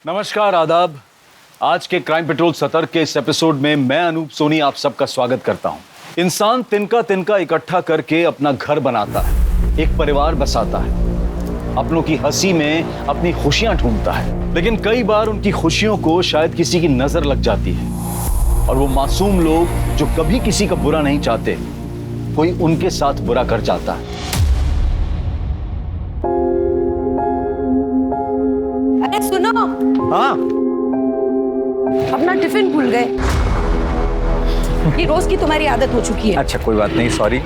नमस्कार, आदाब। आज के क्राइम पेट्रोल सतर के इस एपिसोड में मैं अनूप सोनी आप सबका स्वागत करता हूं। इंसान तिनका तिनका इकट्ठा करके अपना घर बनाता है, एक परिवार बसाता है, अपनों की हंसी में अपनी खुशियां ढूंढता है। लेकिन कई बार उनकी खुशियों को शायद किसी की नजर लग जाती है और वो मासूम लोग जो कभी किसी का बुरा नहीं चाहते, कोई उनके साथ बुरा कर जाता है। अरे सुनो, हाँ, अपना टिफिन भूल गए। ये रोज की तुम्हारी आदत हो चुकी है। अच्छा कोई बात नहीं, सॉरी।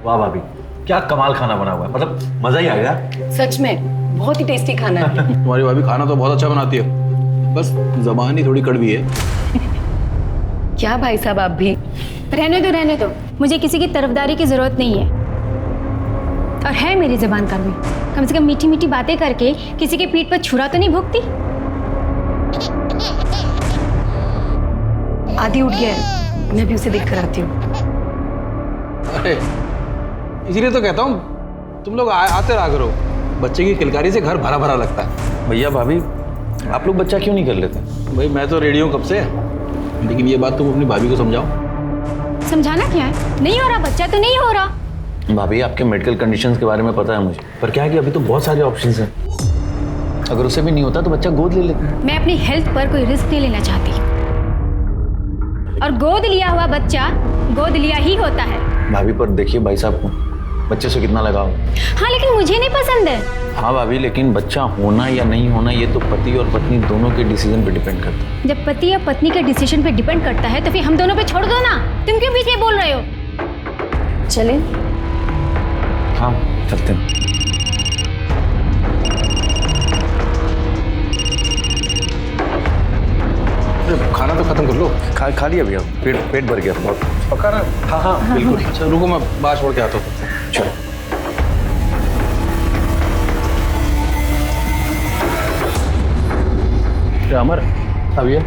वाह भाभी, क्या कमाल खाना बना हुआ है, मतलब मजा ही आ गया। सच में बहुत ही टेस्टी खाना है। तुम्हारी भाभी खाना तो बहुत अच्छा बनाती है, बस जबान ही थोड़ी कड़वी है। क्या भाई साहब आप भी। रहने दो, मुझे किसी की तरफदारी की जरूरत नहीं है। और है मेरी जबान कड़वी, कम से कम मीठी मीठी बातें करके किसी के पीठ पर छुरा तो नहीं भोगती। आदि उठ गया है, मैं भी उसे देख कर आती हूँ। अरे इसीलिए तो कहता हूँ तुम लोग आते रहा करो, बच्चे की किलकारी से घर भरा भरा लगता है। भैया भाभी, आप लोग बच्चा क्यों नहीं कर लेते? भाई मैं तो रेडी हूँ कब से, लेकिन ये बात तुम अपनी भाभी को समझाओ। समझाना क्या है, नहीं हो रहा बच्चा तो नहीं हो रहा। भाभी आपके मेडिकल कंडीशंस के बारे में पता है मुझे, पर क्या है कि अभी तो बहुत सारे ऑप्शंस हैं। अगर उसे भी नहीं होता तो बच्चा गोद ले लेते। मैं अपनी हेल्थ पर कोई रिस्क नहीं लेना चाहती, और गोद लिया हुआ बच्चा गोद लिया ही होता है। भाभी पर देखिए भाई साहब को बच्चे से कितना लगाव। हाँ लेकिन मुझे नहीं पसंद है। हाँ भाभी, लेकिन बच्चा होना या नहीं होना ये तो पति और पत्नी दोनों के डिसीजन पे डिपेंड करता है। जब पति या पत्नी के डिसीजन पे डिपेंड करता है तो फिर हम दोनों पे छोड़ दो ना। तुम क्यों बीच में बोल रहे हो? चले हाँ चलते हैं। खाना तो खत्म कर लो। खा लिया भैया, पेट भर गया बहुत। पक्का ना? हाँ बिल्कुल। अच्छा रुको, मैं बाहर छोड़ के आता हूँ। चलो। क्या अमर, अब ये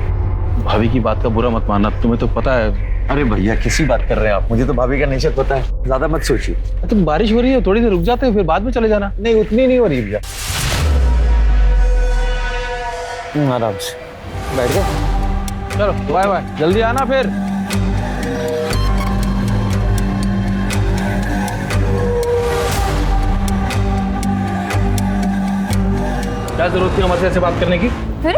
भाभी की बात का बुरा मत मानना, तुम्हें तो पता है। अरे भैया किसी बात कर रहे हैं आप, मुझे तो भाभी का नेचर पता है, ज्यादा मत सोचिए। तुम बारिश हो रही है, थोड़ी देर रुक जाते हैं, फिर बाद में चले जाना। नहीं उतनी नहीं हो रही भैया। आराम से बैठ गए। चलो बाय बाय, जल्दी आना फिर। क्या जरूरत थी अमर से बात करने की? फिर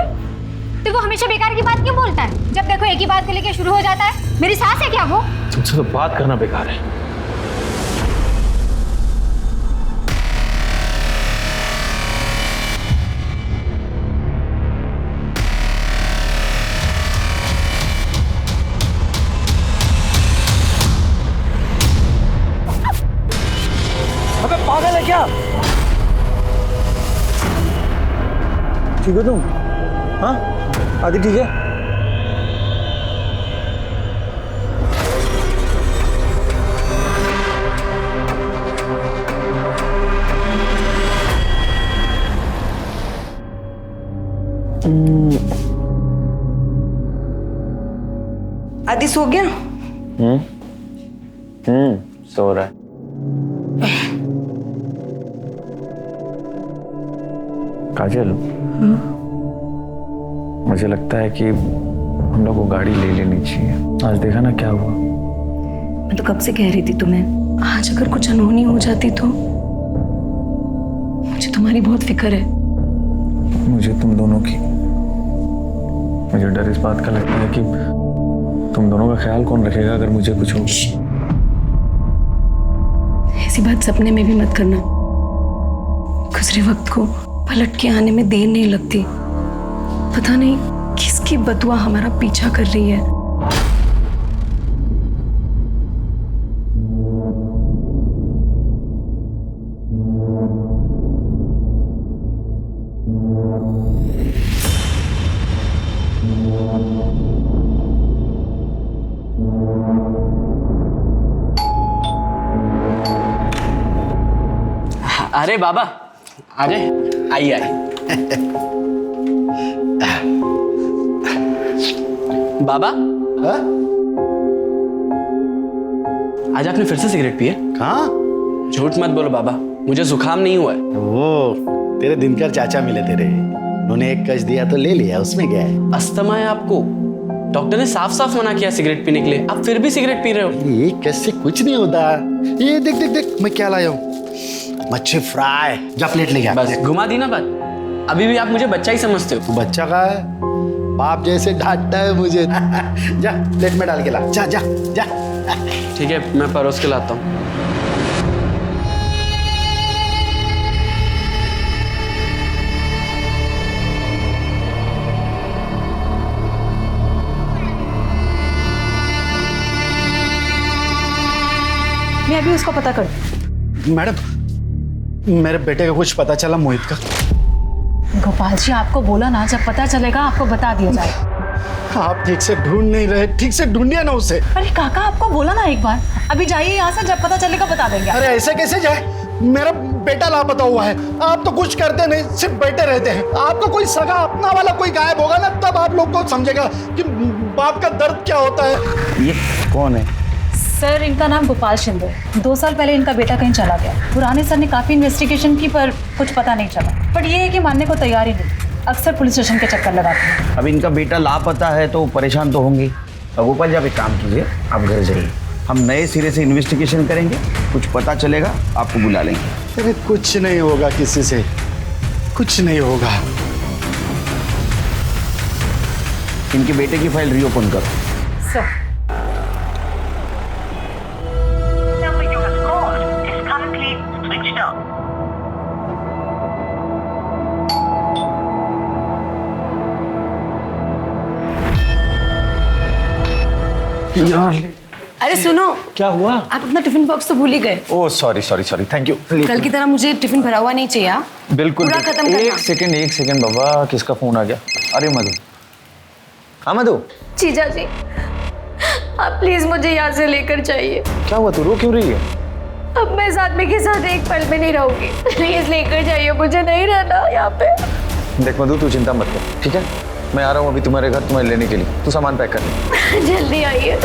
तो वो हमेशा बेकार की बात क्यों बोलता है? जब देखो एक ही बात को लेकर शुरू हो जाता है। मेरी सास है क्या वो? तुमसे तो बात करना बेकार है। पागल है क्या? ठीक हो तुम? हाँ आदि ठीक है? आदि सो गया? सो रहा है। काजल, मुझे लगता है कि हम लोग को गाड़ी ले लेनी चाहिए। आज देखा ना क्या हुआ। मैं तो कब से कह रही थी तुम्हें, आज अगर कुछ अनहोनी हो जाती तो। मुझे तुम्हारी बहुत फिक्र है। मुझे तुम दोनों की, मुझे डर इस बात का लगता है कि तुम दोनों का ख्याल कौन रखेगा अगर मुझे कुछ हो। ऐसी बात सपने में भी मत करना। गुजरे वक्त को पलट के आने में देर नहीं लगती। पता नहीं किसकी बदुआ हमारा पीछा कर रही है। अरे बाबा आ गए, आइए आइए। बाबा हाँ? आज आपने फिर से सिगरेट पी है? कहाँ? झूठ मत बोलो बाबा, मुझे जुकाम नहीं हुआ है। वो तेरे दिनकर चाचा मिले तेरे, उन्होंने एक कश दिया तो ले लिया, उसमें क्या है? अस्थमा है आपको, डॉक्टर ने साफ साफ मना किया सिगरेट पीने के लिए, आप फिर भी सिगरेट पी रहे हो। ये कश से कुछ नहीं होता। ये देख देख देख मैं क्या लाया हूँ, मच्छी फ्राई। जा प्लेट ले गया। बस घुमा दी ना बात, अभी भी आप मुझे बच्चा ही समझते हो। तू बच्चा का है, बाप जैसे डांटता है मुझे। जा प्लेट में डाल के ला, जा जा जा। ठीक है, मैं परोस के लाता हूँ। मैं अभी उसको पता कर। मैडम मेरे बेटे का कुछ पता चला मोहित का? गोपाल जी आपको बोला ना, जब पता चलेगा आपको बता दिया जाए। आप ठीक से ढूंढ नहीं रहे, ठीक से ढूंढिए ना उसे। अरे काका आपको बोला ना एक बार, अभी जाइए यहाँ से, जब पता चलेगा बता देंगे। अरे ऐसे कैसे जाए, मेरा बेटा लापता हुआ है। आप तो कुछ करते नहीं, सिर्फ बैठे रहते हैं। आपका कोई सगा अपना वाला कोई गायब होगा ना, तब आप लोग को समझेगा कि बाप का दर्द क्या होता है। ये कौन है? सर इनका नाम गोपाल शिंदे, 2 साल पहले इनका बेटा कहीं चला गया। पुराने सर ने काफी इन्वेस्टिगेशन की पर कुछ पता नहीं चला, बट ये है कि मानने को तैयार ही नहीं, अक्सर पुलिस स्टेशन के चक्कर लगाते हैं। अब इनका बेटा लापता है तो परेशान तो होंगे। अब गोपाल जी आप एक काम कीजिए, आप घर जाइए, हम नए सिरे से इन्वेस्टिगेशन करेंगे, कुछ पता चलेगा आपको बुला लेंगे। अरे कुछ नहीं होगा किसी से, कुछ नहीं होगा। इनके बेटे की फाइल रीओपन करो। Sir number you have called is currently switched off. अरे सुनो, क्या हुआ? आप अपना टिफिन बॉक्स तो भूल ही गए। Oh sorry sorry sorry, thank you. कल की तरह मुझे टिफिन भरा हुआ नहीं चाहिए। हाँ? बिल्कुल पूरा खत्म करना। एक सेकंड बाबा, किसका फोन आ गया? अरे मधु। हाँ मधु, जीजा जी, आप प्लीज मुझे यहाँ से लेकर जाइए। क्या हुआ, तू रो क्यों रही है? अब मैं इस आदमी के साथ एक पल में नहीं रहूंगी। प्लीज लेकर जाइए, मुझे नहीं रहना यहाँ पे। देख मधु, तू चिंता मत कर, ठीक है? मैं आ रहा हूँ अभी तुम्हारे घर तुम्हें लेने के लिए, तू सामान पैक कर ले। जल्दी आइए।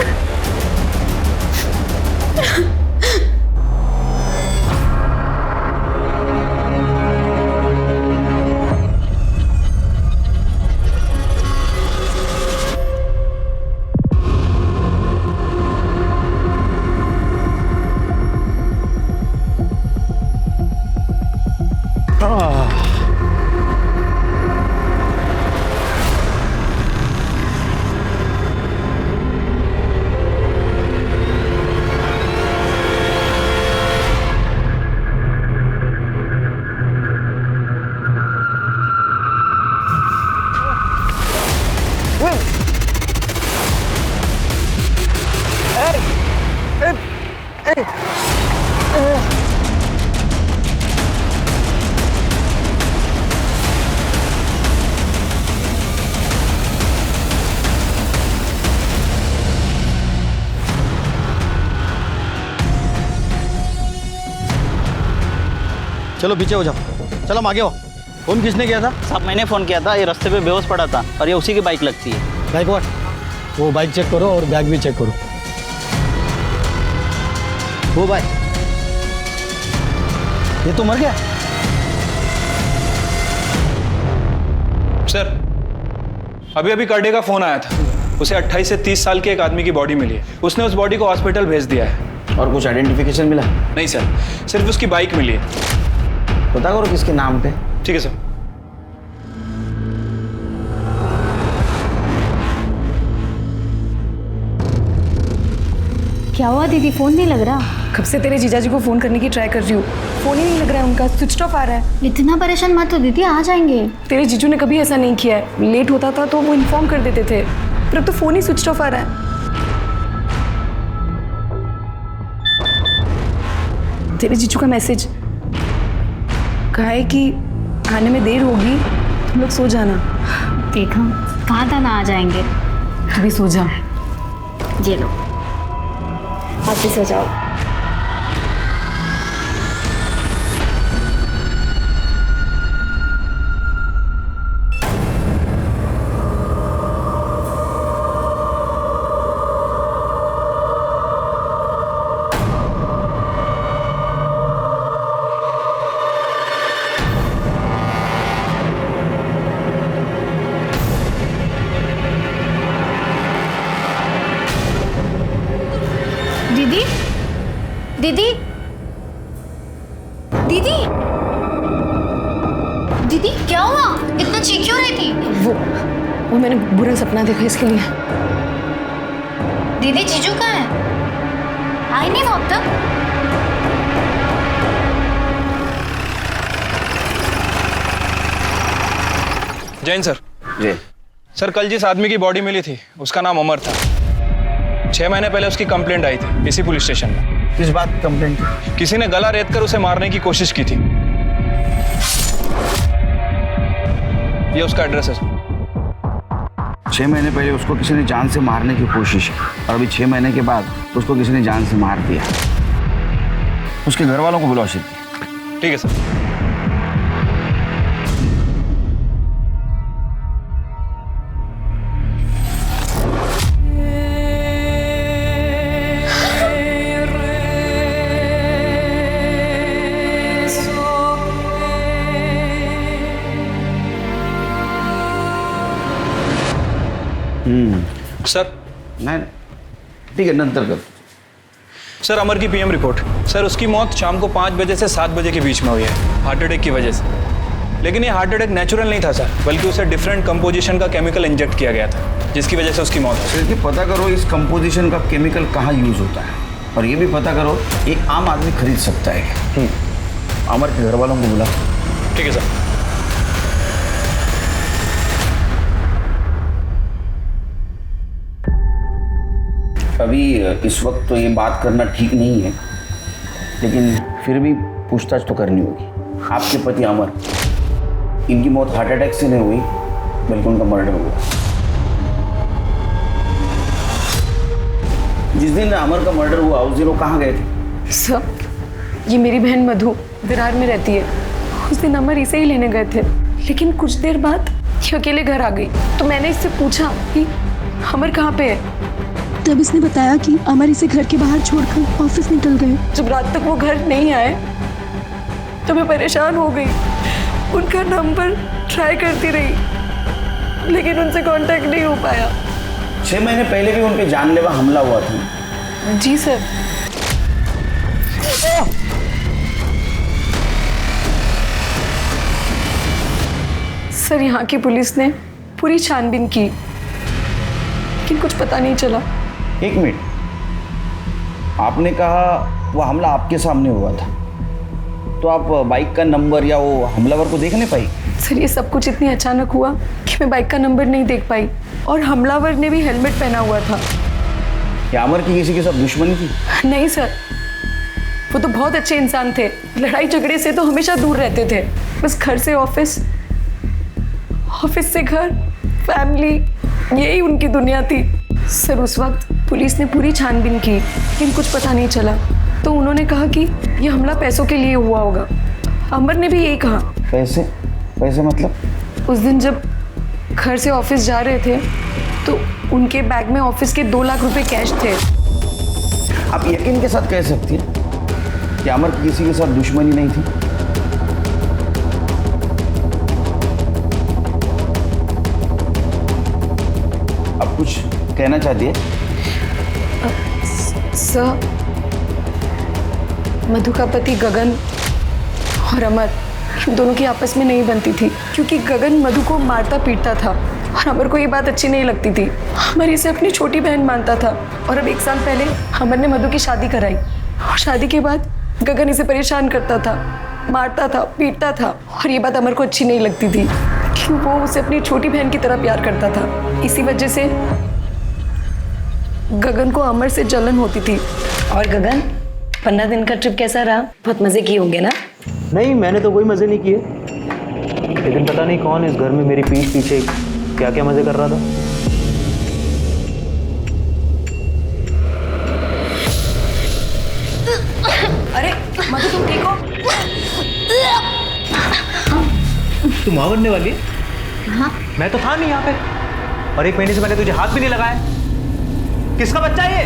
चलो पीछे हो जाओ, चलो हम आगे हो। फोन किसने किया था? साहब मैंने फ़ोन किया था, ये रास्ते पे बेहोश पड़ा था और ये उसी की बाइक लगती है। बाइक वाट, वो बाइक चेक करो और बैग भी चेक करो। वो बाइक, ये तो मर गया। सर अभी अभी कार्डियक का फोन आया था, उसे 28 से 30 साल के एक आदमी की बॉडी मिली है। उसने उस बॉडी को हॉस्पिटल भेज दिया है। और कुछ आइडेंटिफिकेशन मिला? नहीं सर, सिर्फ उसकी बाइक मिली है। पता करो किसके नाम पे। ठीक है सर। क्या हुआ दीदी, फोन नहीं लग रहा? कब से तेरे जीजा जी को फोन करने की ट्राई कर रही हूँ, फोन ही नहीं लग रहा है उनका, स्विच ऑफ आ रहा है। इतना परेशान मत हो दीदी, आ जाएंगे। तेरे जीजू ने कभी ऐसा नहीं किया है, लेट होता था तो वो इन्फॉर्म कर देते थे, पर अब तो फोन ही स्विच ऑफ आ रहा है। तेरे जीजू का मैसेज, कहा है कि आने में देर होगी, तुम लोग सो जाना। देखा, कहा था ना आ जाएंगे। तू भी सो जा। ये लो, आप भी सो जाओ। दीदी दीदी दीदी क्या हुआ? इतना चीख क्यों रही थी? वो मैंने बुरा सपना देखा इसके लिए। दीदी जीजू कहाँ है? आई नहीं वो अब तक? जैन सर। जी सर, कल जिस आदमी की बॉडी मिली थी उसका नाम अमर था। 6 महीने पहले उसकी कंप्लेंट आई थी इसी पुलिस स्टेशन में। किस बात की कंप्लेंट थी? किसी ने गला रेत कर उसे मारने की कोशिश की थी। ये उसका एड्रेस है सर। 6 महीने पहले उसको किसी ने जान से मारने की कोशिश की और अभी 6 महीने के बाद उसको किसी ने जान से मार दिया। उसके घर वालों को बुलाओ। ठीक है सर। सर नहीं ठीक है, नंतर कर। सर, अमर की पीएम रिपोर्ट। सर, उसकी मौत शाम को 5 बजे से 7 बजे के बीच में हुई है, हार्ट अटैक की वजह से। लेकिन ये हार्ट अटैक नेचुरल नहीं था सर, बल्कि उसे डिफरेंट कंपोजिशन का केमिकल इंजेक्ट किया गया था, जिसकी वजह से उसकी मौत हुई। फिर पता करो इस कंपोजिशन का केमिकल कहाँ यूज होता है, और ये भी पता करो एक आम आदमी खरीद सकता है क्या। अमर के घर वालों को बुला। ठीक है सर। अभी इस वक्त तो ये बात करना ठीक नहीं है, लेकिन फिर भी पूछताछ तो करनी होगी। आपके पति अमर, इनकी मौत हार्ट अटैक से नहीं हुई, बल्कि उनका मर्डर हुआ। जिस दिन अमर का मर्डर हुआ उस दिन वो कहाँ गए थे? सर, ये मेरी बहन मधु विरार में रहती है। उस दिन अमर इसे ही लेने गए थे, लेकिन कुछ देर बाद ये अकेले घर आ गई। तो मैंने इससे पूछा कि अमर कहाँ पे है। तब इसने बताया कि अमर इसे घर के बाहर छोड़कर ऑफिस निकल गए। जब रात तक वो घर नहीं आए तो मैं परेशान हो गई। उनका नंबर ट्राई करती रही, लेकिन उनसे कांटेक्ट नहीं हो पाया। 6 महीने पहले भी उन पे जानलेवा हमला हुआ था। जी सर। सर, यहाँ की पुलिस ने पूरी छानबीन की, लेकिन कुछ पता नहीं चला। 1 मिनट, आपने कहा वो हमला आपके सामने हुआ था, तो आप बाइक का नंबर या वो हमलावर को देख नहीं पाई? सर, ये सब कुछ इतनी अचानक हुआ कि मैं बाइक का नंबर नहीं देख पाई, और हमलावर ने भी हेलमेट पहना हुआ था। क्या अमर की किसी के साथ दुश्मनी थी? नहीं सर, वो तो बहुत अच्छे इंसान थे। लड़ाई झगड़े से तो हमेशा दूर रहते थे। बस घर से ऑफिस, ऑफिस से घर, फैमिली, यही उनकी दुनिया थी। सर, उस वक्त पुलिस ने पूरी छानबीन की, लेकिन कुछ पता नहीं चला। तो उन्होंने कहा कि यह हमला पैसों के लिए हुआ होगा। अमर ने भी यही कहा। पैसे? पैसे मतलब? उस दिन जब घर से ऑफिस जा रहे थे तो उनके बैग में ऑफिस के 2 लाख रुपए कैश थे। आप यकीन के साथ कह सकती हैं कि अमर की किसी के साथ दुश्मनी नहीं थी? आप कुछ कहना चाहती है? सर, मधु का पति गगन और अमर, इन दोनों की आपस में नहीं बनती थी, क्योंकि गगन मधु को मारता पीटता था और अमर को ये बात अच्छी नहीं लगती थी। अमर इसे अपनी छोटी बहन मानता था, और अब 1 साल पहले अमर ने मधु की शादी कराई, और शादी के बाद गगन इसे परेशान करता था, मारता था, पीटता था, और ये बात अमर को अच्छी नहीं लगती थी, क्योंकि वो उसे अपनी छोटी बहन की तरह प्यार करता था। इसी वजह से गगन को अमर से जलन होती थी। और गगन, 15 दिन का ट्रिप कैसा रहा? बहुत मजे किए होंगे ना? नहीं, मैंने तो कोई मजे नहीं किए, लेकिन पता नहीं कौन इस घर में मेरी पीठ पीछे क्या क्या मजे कर रहा था। अरे मधु, तुम ठीक हो? तू मां बनने वाली है? हाँ। मैं तो था नहीं यहाँ पे, और 1 महीने से मैंने तुझे हाथ भी नहीं लगाया। किसका बच्चा है ये?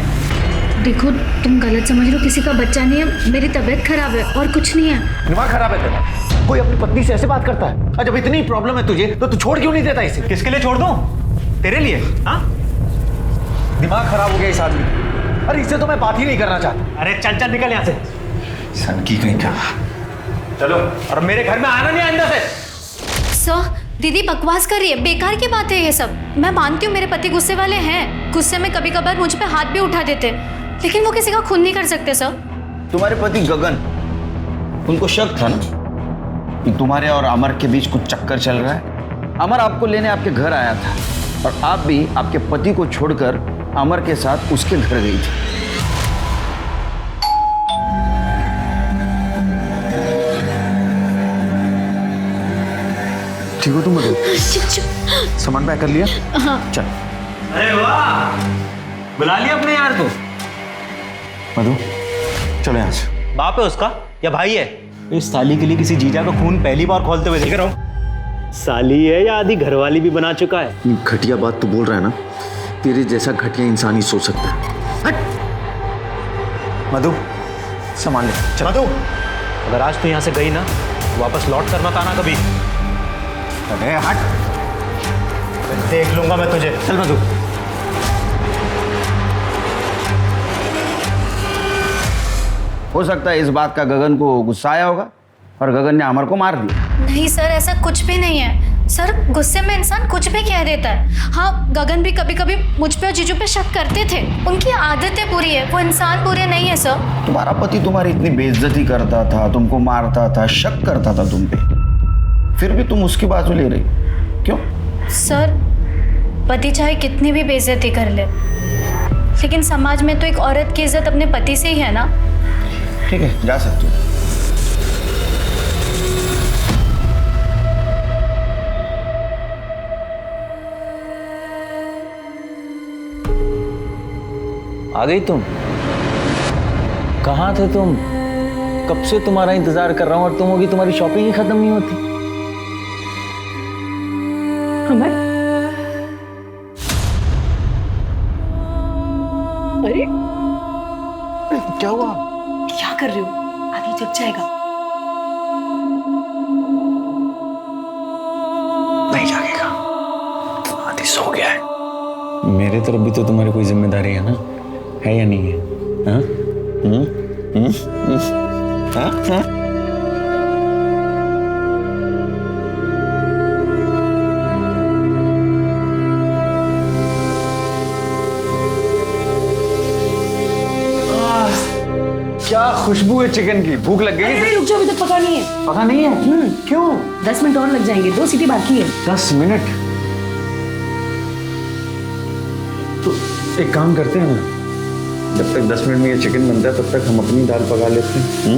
देखो, तुम गलत समझ रहे हो, किसी का बच्चा नहीं है, मेरी तबीयत खराब है और कुछ नहीं है। दिमाग खराब है तेरा? कोई अपनी पत्नी से ऐसे बात करता है? और जब इतनी प्रॉब्लम है तुझे तो तू छोड़ क्यों नहीं देता इसे? किसके लिए छोड़ दूं? तेरे लिए? हाँ, दिमाग खराब हो गया इस आदमी। अरे इससे तो मैं बात ही नहीं करना चाहता। अरे चल चल निकल यहाँ से। सनकी कहीं का। चलो, और मेरे घर में आना नहीं आइंदा से। सर, दीदी बकवास कर रही है, बेकार की बात है ये सब। मैं मानती हूँ मेरे पति गुस्से वाले हैं, गुस्से में कभी कभार मुझ पे हाथ भी उठा देते, लेकिन वो किसी का खून नहीं कर सकते सर। तुम्हारे पति गगन, उनको शक था ना कि तुम्हारे और अमर के बीच कुछ चक्कर चल रहा है। अमर आपको लेने आपके घर आया था और आप भी आपके पति को छोड़कर अमर के साथ उसके घर गई थी। ठीक हो तुम मधु? सामान पैक कर लिया? हाँ। चल। अरे वाह, बुला लिया अपने यार को। मधु चलो यहाँ से। बाप है उसका या भाई है? इस साली के लिए किसी जीजा का खून पहली बार खोलते हुए देख रहा हूँ। साली है या आधी घरवाली भी बना चुका है। घटिया बात तो बोल रहा है ना, तेरे जैसा घटिया इंसान ही सोच सकता है। हट। मधु सामान ले। चल। मधु, अगर आज तू यहाँ से गई ना, वापस लौट कर मत आना कभी। अरे हट। देख लूंगा मैं तुझे। चल मधु। हो सकता है इस बात का गगन को गुस्सा आया होगा और गगन ने अमर को मार दिया। नहीं सर, ऐसा कुछ भी नहीं है सर। गुस्से में इंसान कुछ भी कह देता है। हाँ, गगन भी कभी कभी मुझ पे और जीजू पे शक करते थे, उनकी आदतें बुरी है, वो इंसान बुरे नहीं है सर। तुम्हारा पति तुम्हारी इतनी बेइज्जती करता था, तुमको मारता था, शक करता था तुम पे, फिर भी तुम उसकी बाजू ले रही, क्यों? सर, पति चाहे कितनी भी बेइज्जती कर ले, लेकिन समाज में तो एक औरत की इज्जत अपने पति से ही है ना। ठीक है, जा सकते हो। आ गई तुम? कहाँ थे तुम? कब से तुम्हारा इंतजार कर रहा हूँ और तुम होगी तुम्हारी शॉपिंग ही खत्म नहीं होती। अमर, अरे क्या हुआ? क्या कर रहे हो? आदि जग जाएगा। नहीं जागेगा, आदि सो गया है। मेरे तरफ भी तो तुम्हारी कोई जिम्मेदारी है ना, है या नहीं है? हाँ? हाँ? हाँ? क्या खुशबू है चिकन की, भूख लग गई? अरे रुक जाओ, अभी तक पका नहीं है। पका नहीं है? क्यों? 10 मिनट और लग जाएंगे, 2 सीटी बाकी है। 10 मिनट? तो एक काम करते हैं ना, जब तक 10 मिनट में ये चिकन बनता है तब तक हम अपनी दाल पका लेते हैं।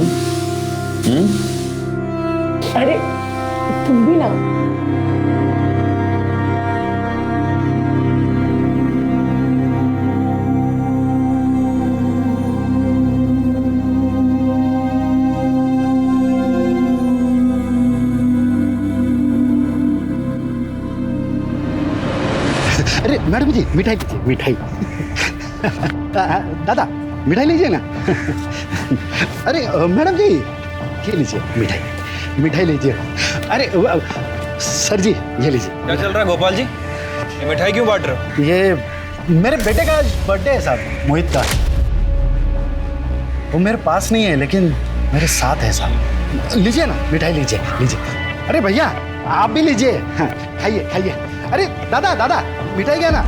अरे तुम भी ना। अरे मैडम जी, मिठाई लीजिए, मिठाई। दादा मिठाई लीजिए ना। अरे मैडम जी, ये लीजिए मिठाई, मिठाई लीजिए। अरे सर जी, ये लीजिए। क्या चल रहा है गोपाल जी? ये मिठाई क्यों बांट रहे हो? ये मेरे बेटे का आज बर्थडे है साहब, मोहित का। वो मेरे पास नहीं है लेकिन मेरे साथ है साहब। लीजिए ना मिठाई, लीजिए लीजिए। अरे भैया आप भी लीजिए, खाइए खाइए। अरे दादा दादा, मिठाई क्या ना।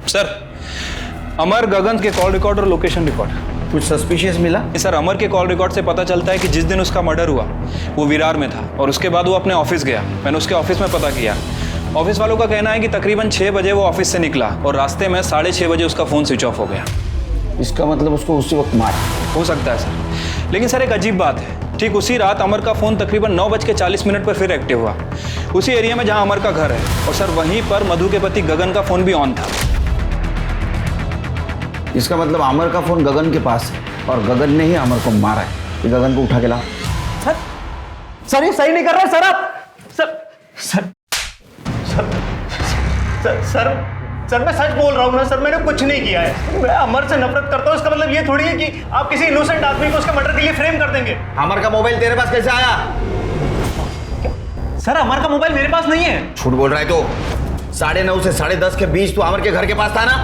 सर, अमर गगन के कॉल रिकॉर्ड और लोकेशन रिकॉर्ड कुछ सस्पिशियस मिला? सर, अमर के कॉल रिकॉर्ड से पता चलता है कि जिस दिन उसका मर्डर हुआ वो विरार में था और उसके बाद वो अपने ऑफिस गया। मैंने उसके ऑफिस में पता किया। ऑफिस वालों का कहना है कि तकरीबन 6 बजे वो ऑफिस से निकला और रास्ते में 6:30 बजे उसका फ़ोन स्विच ऑफ हो गया। इसका मतलब उसको उसी वक्त मार हो सकता है सर, लेकिन सर एक अजीब बात है, ठीक उसी रात अमर का फ़ोन तकरीबन 9:40 पर फिर एक्टिव हुआ उसी एरिया में जहां अमर का घर है। और सर वहीं पर मधु के पति गगन का फोन भी ऑन था। इसका मतलब अमर का फोन गगन के पास है और गगन ने ही अमर को मारा है। ये गगन को उठा के ला। सर ये सही नहीं कर रहे सर आप। सर मैं सच बोल रहा हूँ ना सर, मैंने कुछ नहीं किया है। मैं अमर से नफरत करता हूँ, इसका मतलब ये थोड़ी है कि आप किसी इनोसेंट आदमी को उसके मर्डर के लिए फ्रेम कर देंगे। अमर का मोबाइल तेरे पास कैसे आया? सर अमर का मोबाइल मेरे पास नहीं है। झूठ बोल रहा है तो 9:30 से 10:30 के बीच तू अमर के घर के पास था ना?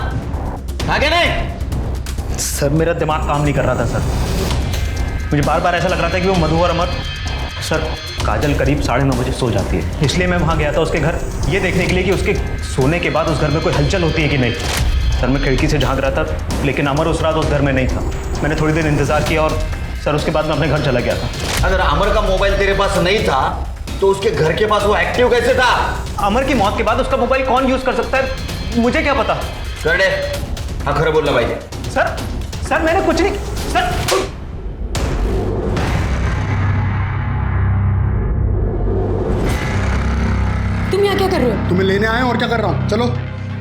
था क्या नहीं? सर मेरा दिमाग काम नहीं कर रहा था सर। मुझे बार बार ऐसा लग रहा था कि वो मधु और अमर। सर काजल करीब 9:30 बजे सो जाती है, इसलिए मैं वहाँ गया था उसके घर ये देखने के लिए कि उसके सोने के बाद उस घर में कोई हलचल होती है कि नहीं। सर मैं खिड़की से झांक रहा था, लेकिन अमर उस रात उस घर में नहीं था। मैंने थोड़ी देर इंतजार किया और सर उसके बाद मैं अपने घर चला गया था। अगर अमर का मोबाइल तेरे पास नहीं था तो उसके घर के पास वो एक्टिव कैसे था? अमर की मौत के बाद उसका मोबाइल कौन यूज कर सकता है मुझे क्या पता। कर दे। हाँ खरे बोलना भाई। सर मैंने कुछ नहीं। सर तुम यहाँ क्या कर रहे हो? तुम्हें लेने आए और क्या कर रहा हूँ? चलो।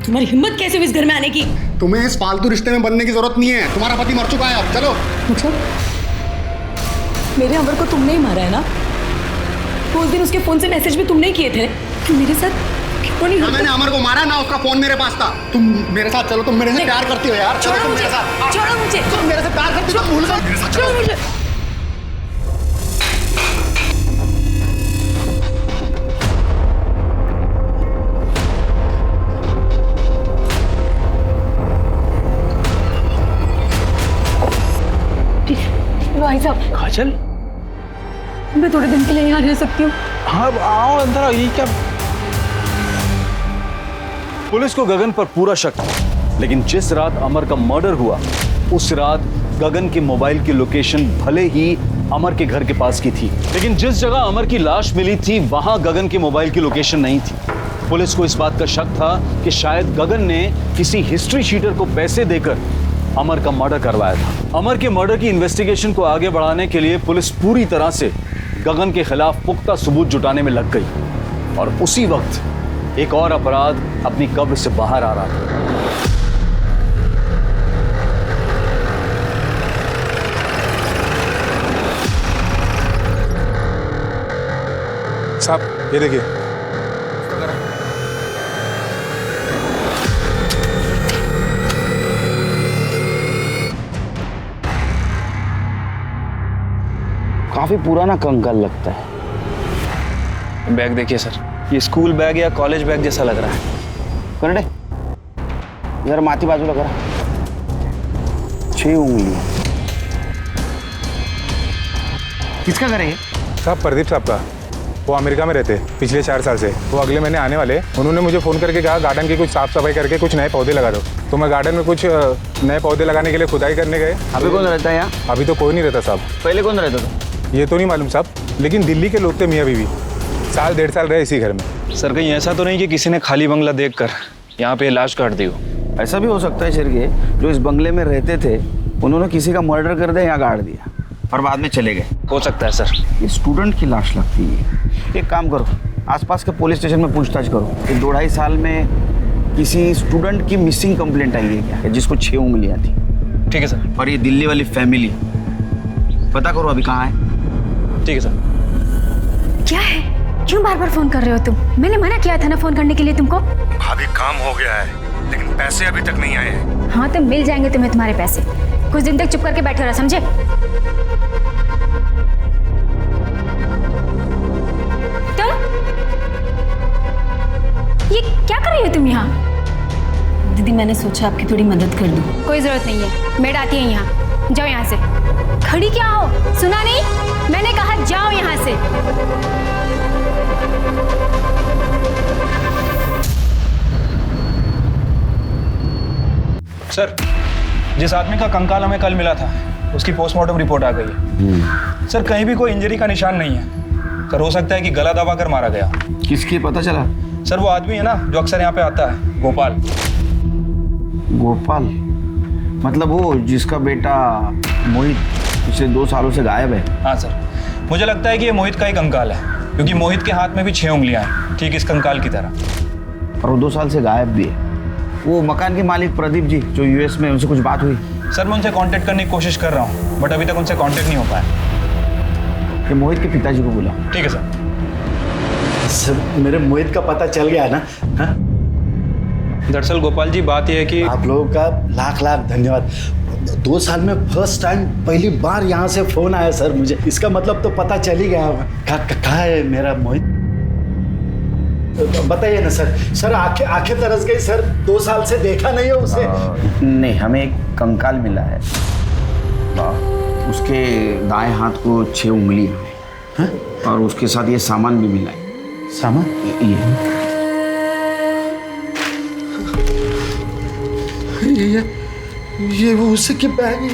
तुम्हारी हिम्मत कैसे हुई इस घर में आने की? तुम्हें इस फालतू रिश्ते में बनने की जरूरत नहीं है। तुम्हारा पति मर चुका है, अब चलो। मतलब मेरे अमर को तुमने ही मारा है ना? तो उस दिन उसके फोन से मैसेज भी तुमने ही किए थे कि मेरे साथ क्यों नहीं? मैंने अमर को मारा ना, उसका फोन मेरे पास था। तुम मेरे साथ चलो, तुम मेरे से प्यार करती हो यार। छोड़ो मुझे, छोड़ो मुझे। तुम मेरे से प्यार करती हो, भूल गए। छोड़ो मुझे। भाई साहब। काजल मैं थोड़े दिन के लिए यहाँ रह सकती हूँ? हाँ आओ अंदर आओ। ये क्या? पुलिस को गगन पर पूरा शक था, लेकिन जिस रात अमर का मर्डर हुआ उस रात गगन के मोबाइल की लोकेशन भले ही अमर के घर के पास की थी, लेकिन जिस जगह अमर की लाश मिली थी वहां गगन के मोबाइल की लोकेशन नहीं थी। पुलिस को इस बात का शक था कि शायद गगन ने किसी हिस्ट्री शीटर को पैसे देकर अमर का मर्डर करवाया था। अमर के मर्डर की इन्वेस्टिगेशन को आगे बढ़ाने के लिए पुलिस पूरी तरह से गगन के खिलाफ पुख्ता सबूत जुटाने में लग गई और उसी वक्त एक और अपराध अपनी कब्र से बाहर आ रहा था। साहब ये देखिए। काफी पुराना कंकाल लगता है। बैग देखिए सर, ये स्कूल बैग या कॉलेज बैग जैसा लग रहा है। करडे यार माथी बाजू लग रहा। 6 उंगलियां। किसका घर है ये? साहब प्रदीप साहब का। वो अमेरिका में रहते पिछले 4 साल से। वो अगले महीने आने वाले। उन्होंने मुझे फ़ोन करके कहा गार्डन की कुछ साफ सफाई करके कुछ नए पौधे लगा दो। तो मैं गार्डन में कुछ नए पौधे लगाने के लिए खुदाई करने गए। अभी कौन रहता है यहाँ? अभी तो कोई नहीं रहता साहब। पहले कौन रहता था? ये तो नहीं मालूम साहब, लेकिन दिल्ली के लोग थे मियाँ बीवी। 1.5 साल रहे इसी घर में। सर कहीं ऐसा तो नहीं कि किसी ने खाली बंगला देखकर यहाँ पे लाश काट दी हो? ऐसा भी हो सकता है शेरगे, जो इस बंगले में रहते थे उन्होंने किसी का मर्डर कर दिया, यहाँ गाड़ दिया और बाद में चले गए। हो सकता है सर। ये स्टूडेंट की लाश लगती है। एक काम करो, आसपास के पुलिस स्टेशन में पूछताछ करो कि 2-2.5 साल में किसी स्टूडेंट की मिसिंग कंप्लेंट आई है क्या, जिसको 6 उंगलियां थी। ठीक है सर। और ये दिल्ली वाली फैमिली पता करो अभी कहाँ है। ठीक है सर। क्या है? क्यों बार बार फोन कर रहे हो तुम? मैंने मना किया था ना फोन करने के लिए तुमको। भाभी काम हो गया है, लेकिन पैसे अभी तक नहीं आए हैं। हाँ तो मिल जाएंगे तुम्हें तुम्हारे पैसे। कुछ दिन तक चुप करके बैठे रहो, समझे? तुम ये क्या कर रही हो तुम यहाँ? दीदी मैंने सोचा आपकी थोड़ी मदद कर दूं। कोई जरूरत नहीं है, मेड आती है यहाँ। जाओ यहाँ से। खड़ी क्या हो? सुना नहीं? मैंने कहा जाओ यहाँ से। सर जिस आदमी का कंकाल हमें कल मिला था उसकी पोस्टमार्टम रिपोर्ट आ गई है। सर कहीं भी कोई इंजरी का निशान नहीं है। सर हो सकता है कि गला दबा कर मारा गया। किसकी पता चला? सर वो आदमी है ना जो अक्सर यहाँ पे आता है, गोपाल। गोपाल मतलब वो जिसका बेटा मोहित पिछले 2 सालों से गायब है? हाँ सर, मुझे लगता है कि ये मोहित का ही कंकाल है। क्योंकि मोहित के हाथ में भी 6 उंगलियां हैं, ठीक इस कंकाल की तरह। और वो 2 साल से गायब भी है। वो मकान के मालिक प्रदीप जी जो यूएस में, उनसे कुछ बात हुई? सर मैं उनसे कांटेक्ट करने की कोशिश कर रहा हूँ, बट अभी तक उनसे कांटेक्ट नहीं हो पाया। कि मोहित के पिताजी को बुला। ठीक है सर। सर मेरे मोहित का पता चल गया ना? हाँ? दरअसल गोपाल जी बात यह है कि आप लोगों का लाख लाख धन्यवाद। 2 साल में फर्स्ट टाइम पहली बार यहाँ से फोन आया सर मुझे। इसका मतलब तो पता चल ही गया। कहाँ है मेरा मोहित? बताइए ना सर। सर आंखें तरस गई सर। 2 साल से देखा नहीं है उसे। नहीं, हमें एक कंकाल मिला है। उसके दाएं हाथ को 6 उंगलियां हैं और उसके साथ ये सामान भी मिला है। सामान? ये वो उसी की बैग है।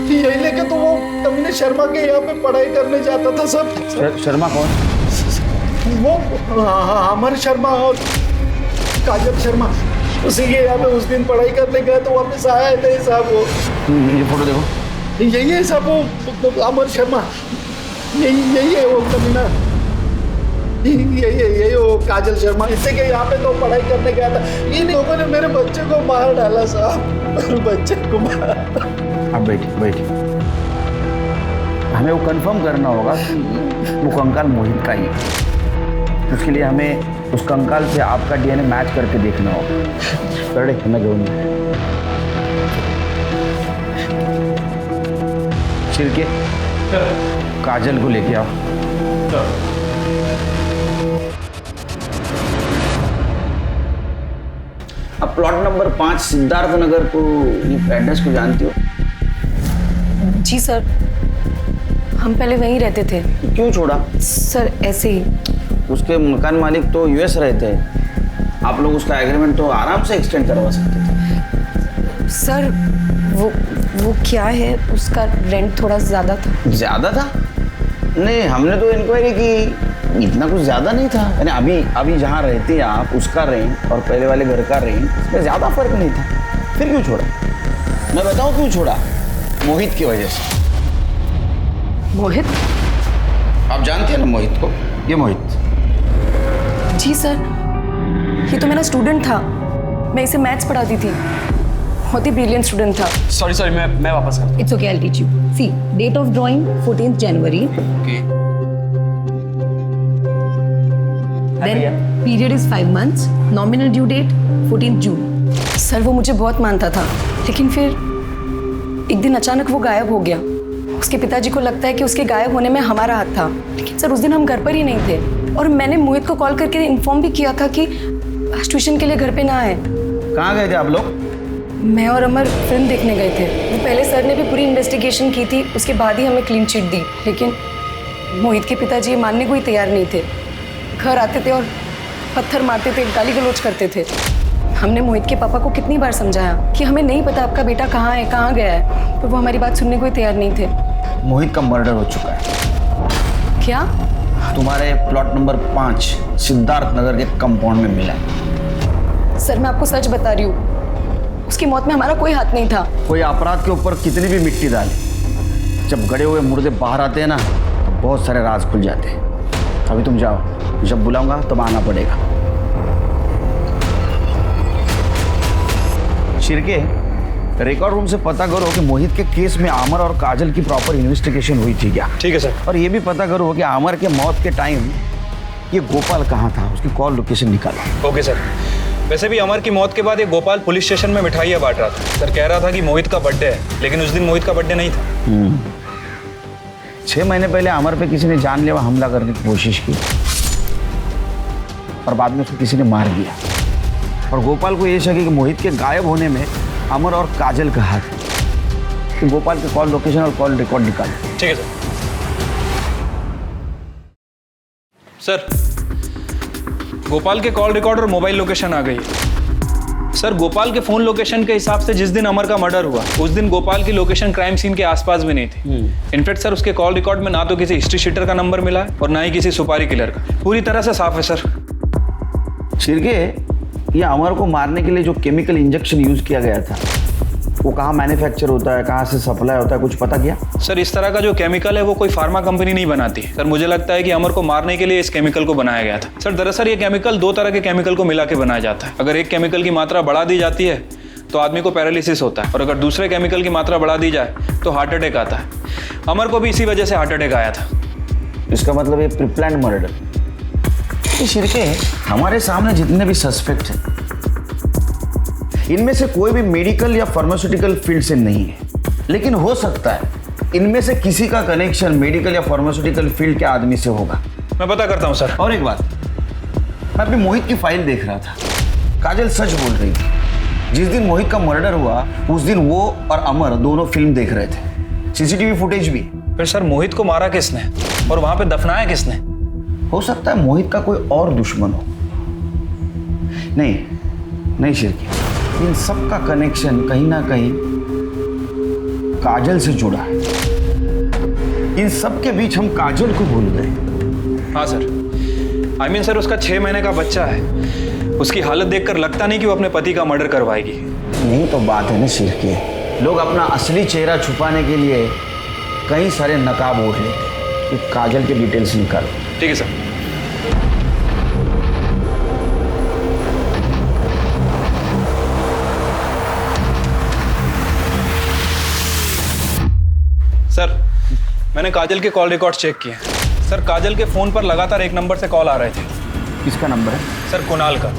यही लेके तो वो कमीने शर्मा के यहाँ पे पढ़ाई करने जाता था सब। शर्मा कौन? वो अमर शर्मा और काजल शर्मा, उसी के यहाँ पे उस दिन पढ़ाई करने गए तो वापस आया नहीं साहब। वो ये फोटो देखो। यही है साहब वो अमर शर्मा। यही है वो कमीना। यही वो काजल शर्मा। इसी के यहाँ पे तो पढ़ाई करने गया था। इन लोगों ने मेरे बच्चे को मार डाला साहब। मेरे बच्चे को मार। अब बैठिए। हमें वो कंफर्म करना होगा कि वो कंकाल मोहित का ही है। उसके लिए हमें उस कंकाल से आपका डीएनए मैच करके देखना होगा। करें हमें घेऊन छिड़के काजल को लेके आओ। अब प्लॉट नंबर 5 सिद्धार्थ नगर को, ये एड्रेस को जानती हो? जी सर, हम पहले वहीं रहते थे। क्यों छोड़ा? सर ऐसे ही। उसके मकान मालिक तो यूएस रहते हैं। आप लोग उसका एग्रीमेंट तो आराम से एक्सटेंड करवा सकते थे। सर वो क्या है, उसका रेंट थोड़ा ज़्यादा था। ज़्यादा था? नहीं, हमने तो इंक्वायरी की, इतना कुछ ज़्यादा नहीं था। यानी अभी जहाँ रहते हैं आप, उसका रेंट और पहले वाले घर का रेंट, इसमें ज़्यादा फर्क नहीं था। फिर क्यों छोड़ा? मैं बताऊँ क्यों छोड़ा? मोहित की वजह से। मोहित? आप जानते हैं ना मोहित को? ये मोहित। जी सर, ये तो मेरा स्टूडेंट था। मैं इसे मैथ्स पढ़ाती थी। बहुत ही ब्रिलियंट स्टूडेंट था। सॉरी मैं वापस करता हूँ। It's okay, I'll teach you. See, date of drawing 14th January. Okay. Then period is 5 months. Nominal due date 14th June. Sir वो मुझे बहुत मानता था, लेकिन फिर एक दिन अचानक वो गायब हो गया। उसके पिताजी को लगता है कि उसके गायब होने में हमारा हाथ था, लेकिन सर उस दिन हम घर पर ही नहीं थे। और मैंने मोहित को कॉल करके इन्फॉर्म भी किया था कि आज ट्यूशन के लिए घर पे ना आए। कहाँ गए थे आप लोग? मैं और अमर फिल्म देखने गए थे। वो पहले सर ने भी पूरी इन्वेस्टिगेशन की थी, उसके बाद ही हमें क्लीन चिट दी। लेकिन मोहित के पिताजी ये मानने को ही तैयार नहीं थे। घर आते थे और पत्थर मारते थे, गाली गलौज करते थे। हमने मोहित के पापा को कितनी बार समझाया कि हमें नहीं पता आपका बेटा कहाँ है, कहाँ गया है, पर वो हमारी बात सुनने को ही तैयार नहीं थे। मोहित का मर्डर हो चुका है। क्या? तुम्हारे प्लॉट नंबर 5 सिद्धार्थ नगर के कंपाउंड में मिला है। सर मैं आपको सच बता रही हूँ, उसकी मौत में हमारा कोई हाथ नहीं था। कोई अपराध के ऊपर कितनी भी मिट्टी डाले, जब गड़े हुए मुर्दे बाहर आते हैं ना, तो बहुत सारे राज खुल जाते हैं। अभी तुम जाओ, जब बुलाऊंगा तब आना पड़ेगा। शिरके, रिकॉर्ड रूम से पता करो कि मोहित के केस में आमर और काजल की प्रॉपर इन्वेस्टिगेशन हुई थी क्या? ठीक है सर। और ये भी पता करो कि आमर के मौत के टाइम ये गोपाल कहाँ था, उसकी कॉल लोकेशन निकालो। Okay sir. वैसे भी अमर की मौत के बाद ये गोपाल पुलिस स्टेशन में मिठाइयाँ बांट रहा था। सर कह रहा था कि मोहित का बर्थडे है, लेकिन उस दिन मोहित का बर्थडे नहीं था। 6 महीने पहले अमर पे किसी ने जानलेवा हमला करने की कोशिश की और बाद में उसको किसी ने मार दिया। और गोपाल को ये शक है कि मोहित के गायब होने में अमर और काजल का हाथ है। तो गोपाल के कॉल लोकेशन और कॉल रिकॉर्ड निकालो। ठीक है सर। गोपाल के कॉल रिकॉर्ड और मोबाइल लोकेशन आ गई है। सर गोपाल के फोन लोकेशन के हिसाब से जिस दिन अमर का मर्डर हुआ उस दिन गोपाल की लोकेशन क्राइम सीन के आसपास भी नहीं थी। इनफैक्ट सर उसके कॉल रिकॉर्ड में ना तो किसी हिस्ट्री शीटर का नंबर मिला है और ना ही किसी सुपारी किलर का। पूरी तरह से साफ है सर। शिरके, ये अमर को मारने के लिए जो केमिकल इंजेक्शन यूज किया गया था वो कहाँ मैन्युफैक्चर होता है, कहाँ से सप्लाई होता है, कुछ पता किया? सर इस तरह का जो केमिकल है वो कोई फार्मा कंपनी नहीं बनाती। सर मुझे लगता है कि अमर को मारने के लिए इस केमिकल को बनाया गया था। सर दरअसल ये केमिकल 2 तरह के केमिकल को मिला के बनाया जाता है। अगर एक केमिकल की मात्रा बढ़ा दी जाती है तो आदमी को पैरालिसिस होता है, और अगर दूसरे केमिकल की मात्रा बढ़ा दी जाए तो हार्ट अटैक आता है। अमर को भी इसी वजह से हार्ट अटैक आया था। इसका मतलब ये प्रीप्लान्ड मर्डर। ये शिरके, हमारे सामने जितने भी सस्पेक्ट हैं इनमें से कोई भी मेडिकल या फार्मास्यूटिकल फील्ड से नहीं है, लेकिन हो सकता है इनमें से किसी का कनेक्शन मेडिकल या फार्मास्यूटिकल फील्ड के आदमी से होगा। मैं पता करता हूँ सर। और एक बात, मैं अभी मोहित की फाइल देख रहा था, काजल सच बोल रही थी। जिस दिन मोहित का मर्डर हुआ उस दिन वो और अमर दोनों फिल्म देख रहे थे, सीसीटीवी फुटेज भी। फिर सर मोहित को मारा किसने और वहां पे दफनाया किसने? हो सकता है मोहित का कोई और दुश्मन हो। नहीं शिरकी, इन सब का कनेक्शन कहीं ना कहीं काजल से जुड़ा है। इन सब के बीच हम काजल को भूल गए। हाँ सर, I mean सर उसका 6 महीने का बच्चा है। उसकी हालत देखकर लगता नहीं कि वो अपने पति का मर्डर करवाएगी। नहीं तो बात है ना शिरकी, लोग अपना असली चेहरा छुपाने के लिए कई सारे नकाब ओढ़ लेते हैं। काजल के डिटेल्स निकाल। ठीक है सर। सर मैंने काजल के कॉल रिकॉर्ड चेक किए। सर काजल के फोन पर लगातार एक नंबर से कॉल आ रहे थे। किसका नंबर है? सर कुणाल का।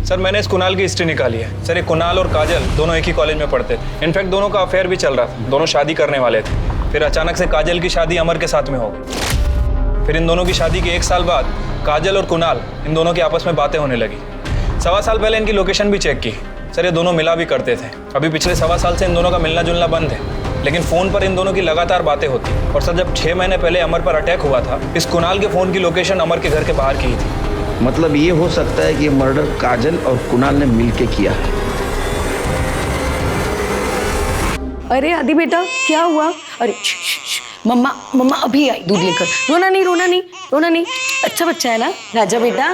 सर मैंने इस कुणाल की हिस्ट्री निकाली है। सर ये कुणाल और काजल दोनों एक ही कॉलेज में पढ़ते थे। इनफैक्ट दोनों का अफेयर भी चल रहा था, दोनों शादी करने वाले थे। फिर अचानक से काजल की शादी अमर के साथ में हो गई। फिर इन दोनों की शादी के 1 साल बाद काजल और कुणाल इन दोनों की आपस में बातें होने लगी। 1.25 साल पहले इनकी लोकेशन भी चेक की। सर ये दोनों मिला भी करते थे। अभी पिछले 1.25 साल से इन दोनों का मिलना जुलना बंद है, लेकिन फ़ोन पर इन दोनों की लगातार बातें होती। और सर जब 6 महीने पहले अमर पर अटैक हुआ था, इस कुणाल के फ़ोन की लोकेशन अमर के घर के बाहर की थी। मतलब ये हो सकता है कि ये मर्डर काजल और कुणाल ने मिलके किया है। अरे आदि बेटा क्या हुआ? अरे मम्मा अभी आई दूध लेकर। रोना नहीं। अच्छा बच्चा है ना राजा बेटा?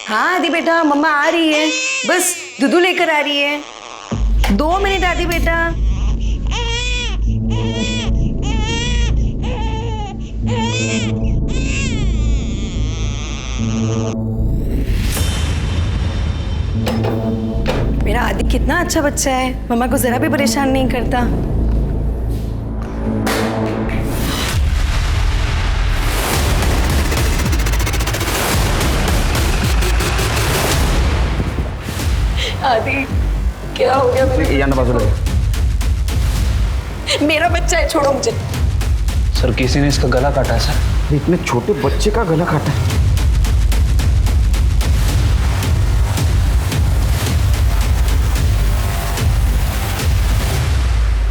हाँ आदि बेटा, मम्मा आ रही है, बस दूध लेकर आ रही है। 2 मिनट आदि बेटा। मेरा आदि कितना अच्छा बच्चा है, मम्मा को जरा भी परेशान नहीं करता। आदि क्या हो गया मेरा बच्चा है, छोड़ो मुझे। सर किसी ने इसका गला काटा है सर। इतने छोटे बच्चे का गला काटा है?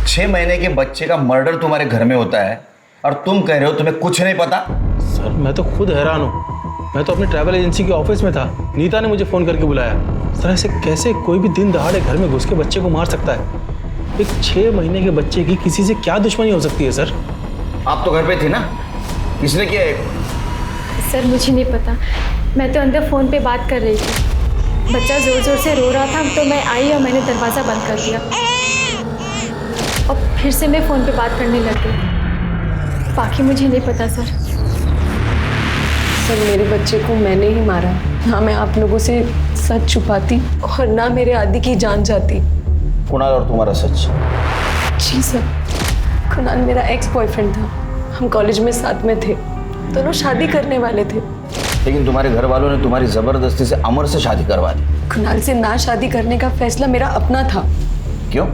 6 महीने के बच्चे का मर्डर तुम्हारे घर में होता है और तुम कह रहे हो तुम्हें कुछ नहीं पता? सर मैं तो खुद हैरान हूँ। मैं तो अपनी ट्रैवल एजेंसी के ऑफिस में था, नीता ने मुझे फ़ोन करके बुलाया। सर ऐसे कैसे कोई भी दिन दहाड़े घर में घुस के बच्चे को मार सकता है? एक 6 महीने के बच्चे की किसी से क्या दुश्मनी हो सकती है सर? आप तो घर पे थे ना, किसने किया है? सर मुझे नहीं पता, मैं तो अंदर फ़ोन पे बात कर रही थी। बच्चा ज़ोर ज़ोर से रो रहा था तो मैं आई और मैंने दरवाज़ा बंद कर दिया और फिर से मैं फ़ोन पे बात करने लग गई। बाकी मुझे नहीं पता सर। सर मेरे बच्चे को मैंने ही मारा, ना मैं आप लोगों से सच छुपाती और ना मेरे आदि की जान जाती। कुणाल और तुम्हारा सच? जी सर, कुणाल मेरा एक्स बॉयफ्रेंड था, हम कॉलेज में साथ में थे, दोनों शादी करने वाले थे। लेकिन तुम्हारे घर वालों ने तुम्हारी जबरदस्ती से अमर से शादी करवा दी। कुणाल से ना शादी करने का फैसला मेरा अपना था। क्यों?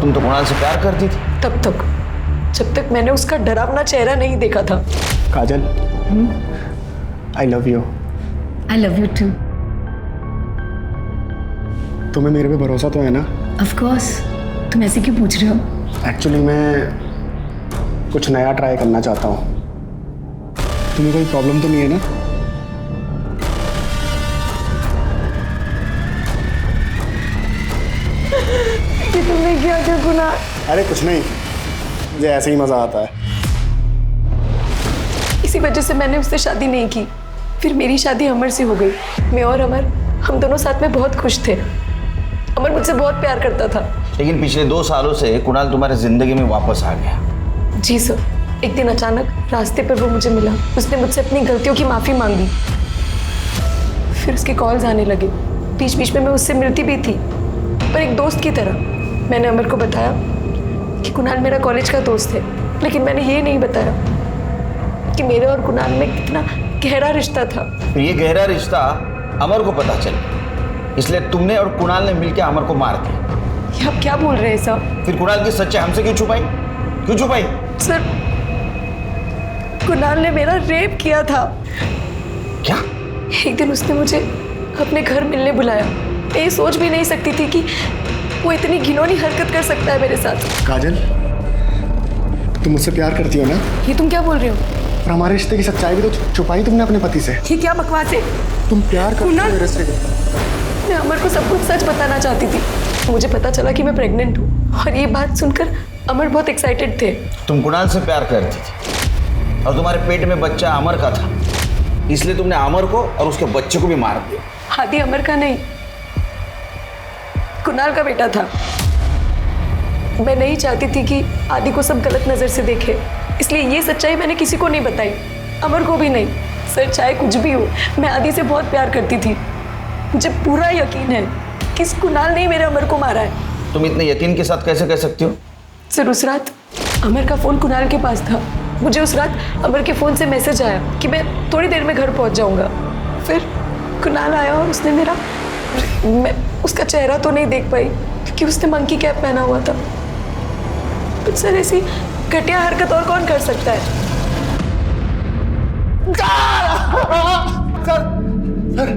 तुम तो कुणाल से प्यार करती थी। तब तक जब तक मैंने उसका डरावना चेहरा नहीं देखा था। Kajal, I love you. I love you too. तुम्हें मेरे पे भरोसा तो है ना? Of course. तुम ऐसे क्यों पूछ रहे हो? एक्चुअली मैं कुछ नया ट्राई करना चाहता हूँ। तुम्हें कोई प्रॉब्लम तो नहीं है ना? कि तुमने क्या किया कुणाल? अरे कुछ नहीं, मुझे ऐसे ही मजा आता है। इसी वजह से मैंने उससे शादी नहीं की। फिर मेरी शादी अमर से हो गई। मैं और अमर हम दोनों साथ में बहुत खुश थे। अमर मुझसे बहुत प्यार करता था। लेकिन पिछले 2 सालों से कुणाल तुम्हारे जिंदगी में वापस आ गया। जी सर, एक दिन अचानक रास्ते पर वो मुझे मिला। उसने मुझसे अपनी गलतियों की माफ़ी मांगी। फिर उसके कॉल्स आने लगे। बीच बीच में मैं उससे मिलती भी थी, पर एक दोस्त की तरह। मैंने अमर को बताया कि कुणाल मेरा कॉलेज का दोस्त है, लेकिन मैंने ये नहीं बताया कि मेरे और कुणाल में कितना गहरा रिश्ता था। ये गहरा रिश्ता अमर को पता चल, इसलिए तुमने और कुणाल ने मिलकर अमर को मार दिया। ये आप क्या बोल रहे हैं सर? फिर कुणाल की सच्चाई हमसे क्यों छुपाई? क्यों छुपाई? सर, कुणाल ने मेरा रेप किया था। क्या? एक दिन उसने मुझे अपने घर मिलने बुलाया। मैं ये सोच भी नहीं सकती थी कि वो इतनी घिनौनी हरकत कर सकता है मेरे साथ। काजल, तुम मुझसे प्यार करती हो ना? ये तुम क्या बोल रहे हो? और हमारे रिश्ते की सच्चाई भी तो छुपाई तुमने अपने पति से। ये क्या बकवास है? तुम प्यार करती हो मेरे से। मैं अमर को सब कुछ सच बताना चाहती थी। मुझे पता चला कि मैं प्रेग्नेंट हूँ, और ये बात सुनकर अमर बहुत एक्साइटेड थे। तुम कुणाल से प्यार करती थी और तुम्हारे पेट में बच्चा अमर का था, इसलिए तुमने अमर को और उसके बच्चे को भी मार दिया। आदि अमर का नहीं, कुणाल का बेटा था। मैं नहीं चाहती थी कि आदि को सब गलत नजर से देखे, इसलिए ये सच्चाई मैंने किसी को नहीं बताई, अमर को भी नहीं। सर, चाहे कुछ भी हो, मैं आदि से बहुत प्यार करती थी। मुझे पूरा यकीन है कि इस कुणाल ने ही मेरे अमर को मारा है। तुम इतने यकीन के साथ कैसे कह सकती हो? सर, उस रात अमर का फोन कुणाल के पास था। मुझे उस रात अमर के फोन से मैसेज आया कि मैं थोड़ी देर में घर पहुंच जाऊंगा। फिर कुणाल आया और उसने मैं उसका चेहरा तो नहीं देख पाई क्योंकि उसने मंकी कैप पहना हुआ था। तो सर, ऐसी घटिया हरकत और कौन कर सकता है? सर,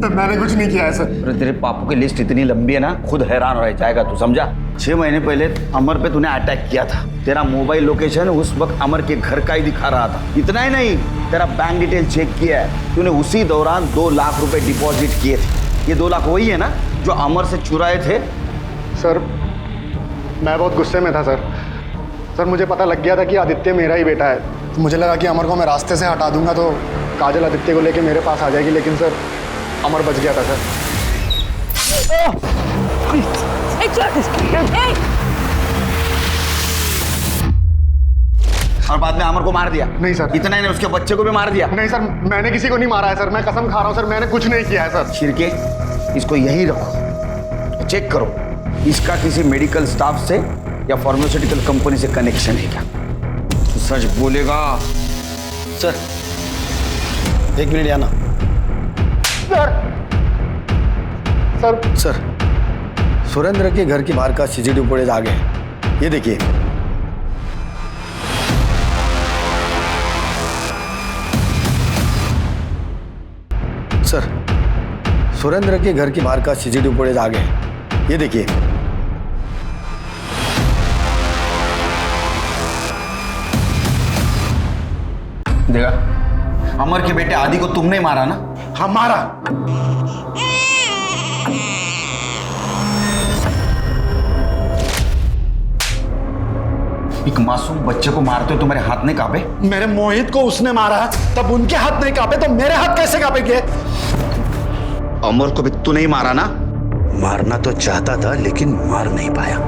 मैंने कुछ नहीं किया है सर। अरे तेरे पापों की लिस्ट इतनी लंबी है ना, खुद हैरान रह जाएगा तू, समझा? 6 महीने पहले अमर पे तूने अटैक किया था। तेरा मोबाइल लोकेशन उस वक्त अमर के घर का ही दिखा रहा था। इतना ही नहीं, तेरा बैंक डिटेल चेक किया है। तूने उसी दौरान 2 लाख रुपए डिपॉजिट किए थे। ये 2 लाख वही है ना जो अमर से चुराए थे? सर, मैं बहुत गुस्से में था सर, मुझे पता लग गया था कि आदित्य मेरा ही बेटा है। मुझे लगा कि अमर को मैं रास्ते से हटा दूंगा तो काजल आदित्य को लेके मेरे पास आ जाएगी, लेकिन सर अमर बच गया था सर। और बाद में अमर को मार दिया? नहीं सर। इतना ही नहीं, उसके बच्चे को भी मार दिया? नहीं सर, मैंने किसी को नहीं मारा है सर, मैं कसम खा रहा हूँ सर, मैंने कुछ नहीं किया है सर। शिरके, इसको यहीं रखो, चेक करो इसका किसी मेडिकल स्टाफ से या फार्मास्यूटिकल कंपनी से कनेक्शन है क्या। तो सच बोलेगा। सर, 1 मिनट आना। सर, सुरेंद्र के घर के बाहर का सीसीटीवी फुटेज आ गया, ये देखिए। सर, सुरेंद्र के घर के बाहर का सीसीटीवी फुटेज आ गया, ये देखिए। देखा, अमर के बेटे आदि को तुमने मारा ना? हाँ, मारा। एक मासूम बच्चे को मारते हो तुम्हारे हाथ नहीं कांपे? मेरे मोहित को उसने मारा, तब उनके हाथ नहीं कांपे तो मेरे हाथ कैसे कांपेंगे? अमर को भी तू नहीं मारा ना? मारना तो चाहता था लेकिन मार नहीं पाया।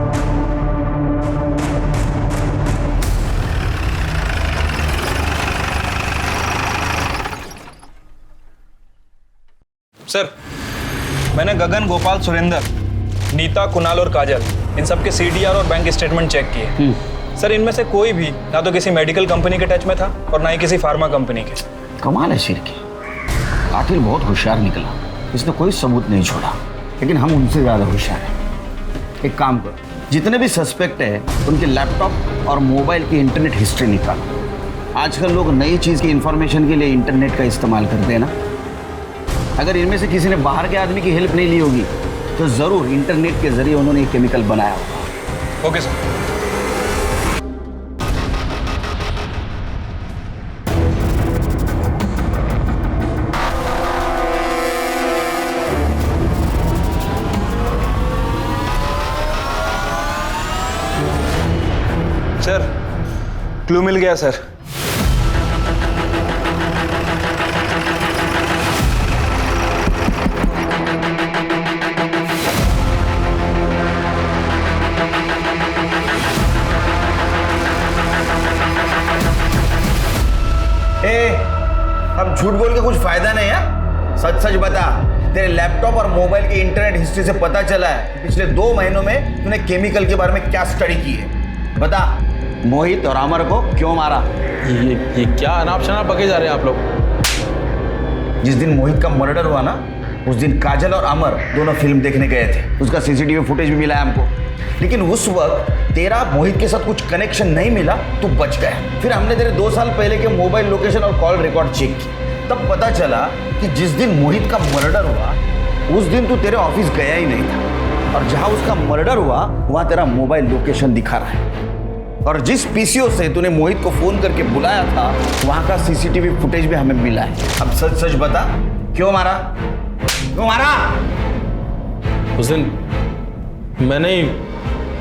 सर, मैंने गगन, गोपाल, सुरेंद्र, नीता, कुणाल और काजल इन सबके CDR और बैंक स्टेटमेंट चेक किए। सर, इनमें से कोई भी ना तो किसी मेडिकल कंपनी के टच में था और ना ही किसी फार्मा कंपनी के। कमाल है शिरके, कातिल बहुत होशियार निकला, इसने कोई सबूत नहीं छोड़ा, लेकिन हम उनसे ज्यादा होशियार हैं। एक काम करो, जितने भी सस्पेक्ट हैं उनके लैपटॉप और मोबाइल की इंटरनेट हिस्ट्री निकालो। आजकल लोग नई चीज़ की इंफॉर्मेशन के लिए इंटरनेट का इस्तेमाल करते हैं ना। अगर इनमें से किसी ने बाहर के आदमी की हेल्प नहीं ली होगी तो ज़रूर इंटरनेट के जरिए उन्होंने एक केमिकल बनाया होगा। Okay sir. सर, क्लू मिल गया सर। अब झूठ बोल के कुछ फायदा नहीं है। सच सच बता, तेरे लैपटॉप और मोबाइल की इंटरनेट हिस्ट्री से पता चला है कि पिछले 2 महीनों में तूने केमिकल के बारे में क्या स्टडी की है। बता, मोहित और अमर को क्यों मारा? ये क्या अनाप शनाप बके जा रहे हैं आप लोग। जिस दिन मोहित का मर्डर हुआ ना, उस दिन काजल और अमर दोनों फिल्म देखने गए थे। उसका सीसीटीवी फुटेज भी मिला है हमको, लेकिन उस वक्त तेरा मोहित के साथ कुछ कनेक्शन नहीं मिला, तू बच गया। फिर हमने तेरे 2 साल पहले के मोबाइल लोकेशन और कॉल रिकॉर्ड चेक की, तब पता चला कि जिस दिन मोहित का मर्डर हुआ उस दिन तू तेरे ऑफिस गया ही नहीं था, और जहां उसका मर्डर हुआ वहां तेरा मोबाइल लोकेशन दिखा रहा है। और जिस पीसीओ से तूने मोहित को फोन करके बुलाया था, वहां का सीसीटीवी फुटेज भी हमें मिला है। अब सच सच बता, क्यों मारा? क्यों मारा? उस दिन मैंने ही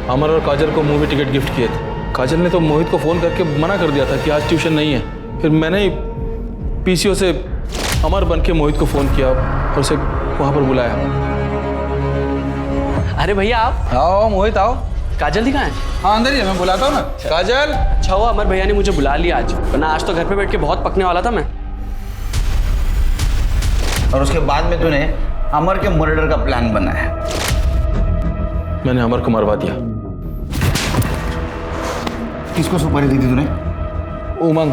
अमर और काजल को मूवी टिकट गिफ्ट किए थे। काजल ने तो मोहित को फ़ोन करके मना कर दिया था कि आज ट्यूशन नहीं है। फिर मैंने ही पीसीओ से अमर बन के मोहित को फ़ोन किया और उसे वहाँ पर बुलाया। अरे भैया आप आओ मोहित आओ। काजल दी कहाँ है? हाँ अंदर ही है, मैं बुलाता हूँ ना। काजल। अच्छा हुआ अमर भैया ने मुझे बुला लिया आज, वरना आज तो घर पे बैठ के बहुत पकने वाला था मैं। और उसके बाद में तूने अमर के मर्डर का प्लान बनाया। मैंने अमर को मरवा दिया। किसको सुपारी दी थी तूने? उमंग।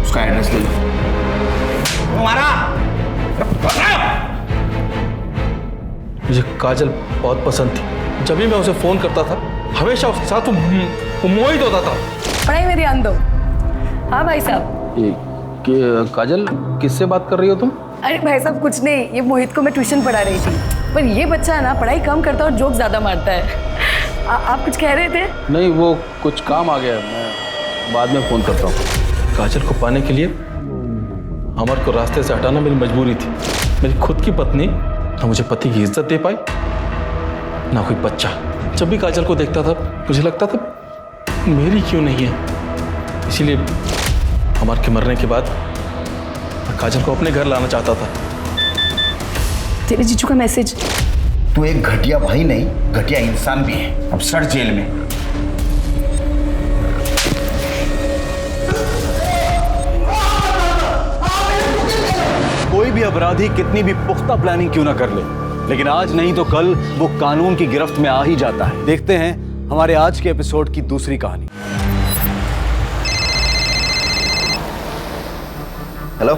उसका एड्रेस ले लो। तुम्हारा मुझे काजल बहुत पसंद थी। जब भी मैं उसे फोन करता था हमेशा उसके साथ वो मोहित होता था। पढ़ाई में ध्यान दो। हाँ भाई साहब। काजल किससे बात कर रही हो तुम? अरे भाई साहब कुछ नहीं, ये मोहित को मैं ट्यूशन पढ़ा रही थी। पर ये बच्चा ना पढ़ाई कम करता और जोक ज़्यादा मारता है। आप कुछ कह रहे थे? नहीं, वो कुछ काम आ गया, मैं बाद में फ़ोन करता हूँ। काजल को पाने के लिए अमर को रास्ते से हटाना मेरी मजबूरी थी। मेरी खुद की पत्नी ना मुझे पति की इज्जत दे पाई, ना कोई बच्चा। जब भी काजल को देखता था मुझे लगता था मेरी क्यों नहीं है। इसीलिए अमर के मरने के बाद मैं काजल को अपने घर लाना चाहता था। तेरे जीजू का मैसेज। तू एक घटिया भाई नहीं, घटिया इंसान भी है। अब सड़ जेल में। कोई भी अपराधी कितनी भी पुख्ता प्लानिंग क्यों ना कर ले, लेकिन आज नहीं तो कल वो कानून की गिरफ्त में आ ही जाता है। देखते हैं हमारे आज के एपिसोड की दूसरी कहानी। हेलो।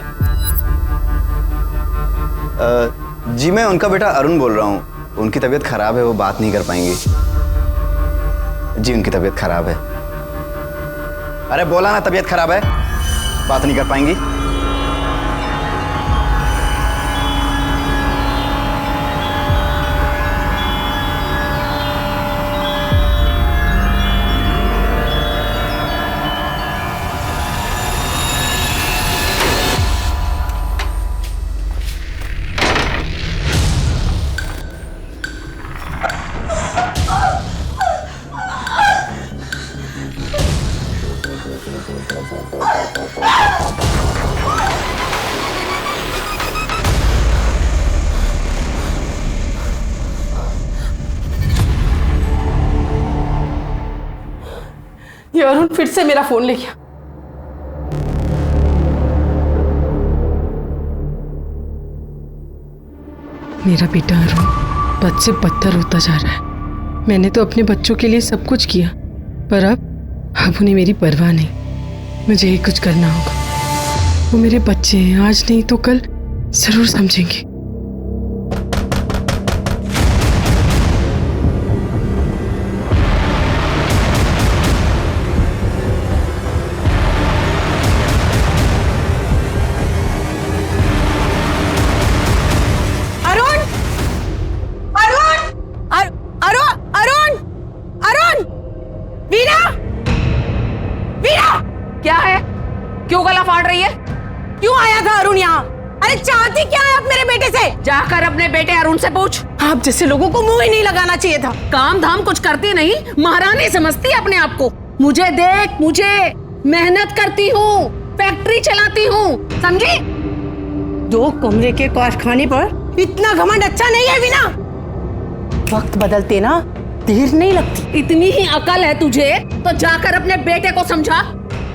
जी मैं उनका बेटा अरुण बोल रहा हूँ। उनकी तबीयत खराब है, वो बात नहीं कर पाएंगी। जी उनकी तबीयत खराब है। अरे बोला ना तबीयत खराब है, बात नहीं कर पाएंगी। ये अरुण फिर से मेरा फोन ले गया। मेरा बेटा अरुण बद से बदतर होता जा रहा है। मैंने तो अपने बच्चों के लिए सब कुछ किया, पर अब उन्हें मेरी परवाह नहीं। मुझे ही कुछ करना होगा। वो मेरे बच्चे हैं, आज नहीं तो कल जरूर समझेंगे। क्या है? क्यों गला फाड़ रही है? क्यों आया था अरुण यहाँ? अरे चाहती क्या है आप मेरे बेटे से? जाकर अपने बेटे अरुण से पूछ। आप जैसे लोगों को मुंह ही नहीं लगाना चाहिए था। काम धाम कुछ करती नहीं, महारानी समझती है अपने आप को। मुझे देख, मुझे मेहनत करती हूँ, फैक्ट्री चलाती हूँ, समझी? 2 कमरे के कारखाने पर इतना घमंड अच्छा नहीं है वीना। वक्त बदलते ना देर नहीं लगती। इतनी ही अकल है तुझे तो जाकर अपने बेटे को समझा।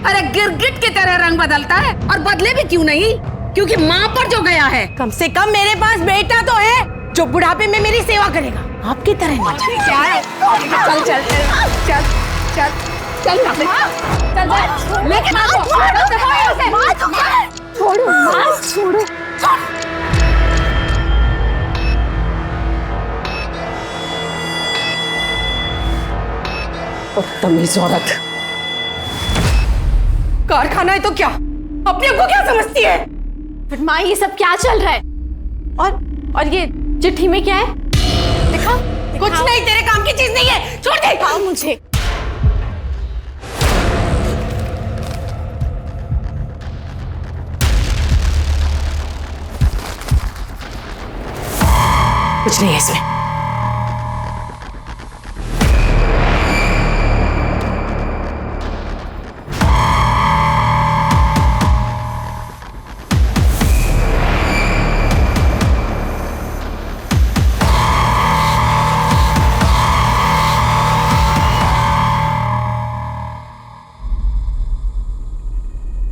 अरे गिरगिट की तरह रंग बदलता है और बदले भी क्यों नहीं, क्योंकि माँ पर जो गया है। कम से कम मेरे पास बेटा तो है जो बुढ़ापे में मेरी सेवा करेगा, आपकी तरह नहीं। चल चल चल चल चल चल लेकिन छोड़ो। बदतमीज औरत। कारखाना है तो क्या, अपने को क्या समझती है? बट माँ ये सब क्या चल रहा है? और ये चिट्ठी में क्या है? दिखा। कुछ नहीं, तेरे काम की चीज नहीं है, छोड़ दे। दिखाओ मुझे। कुछ नहीं है इसमें।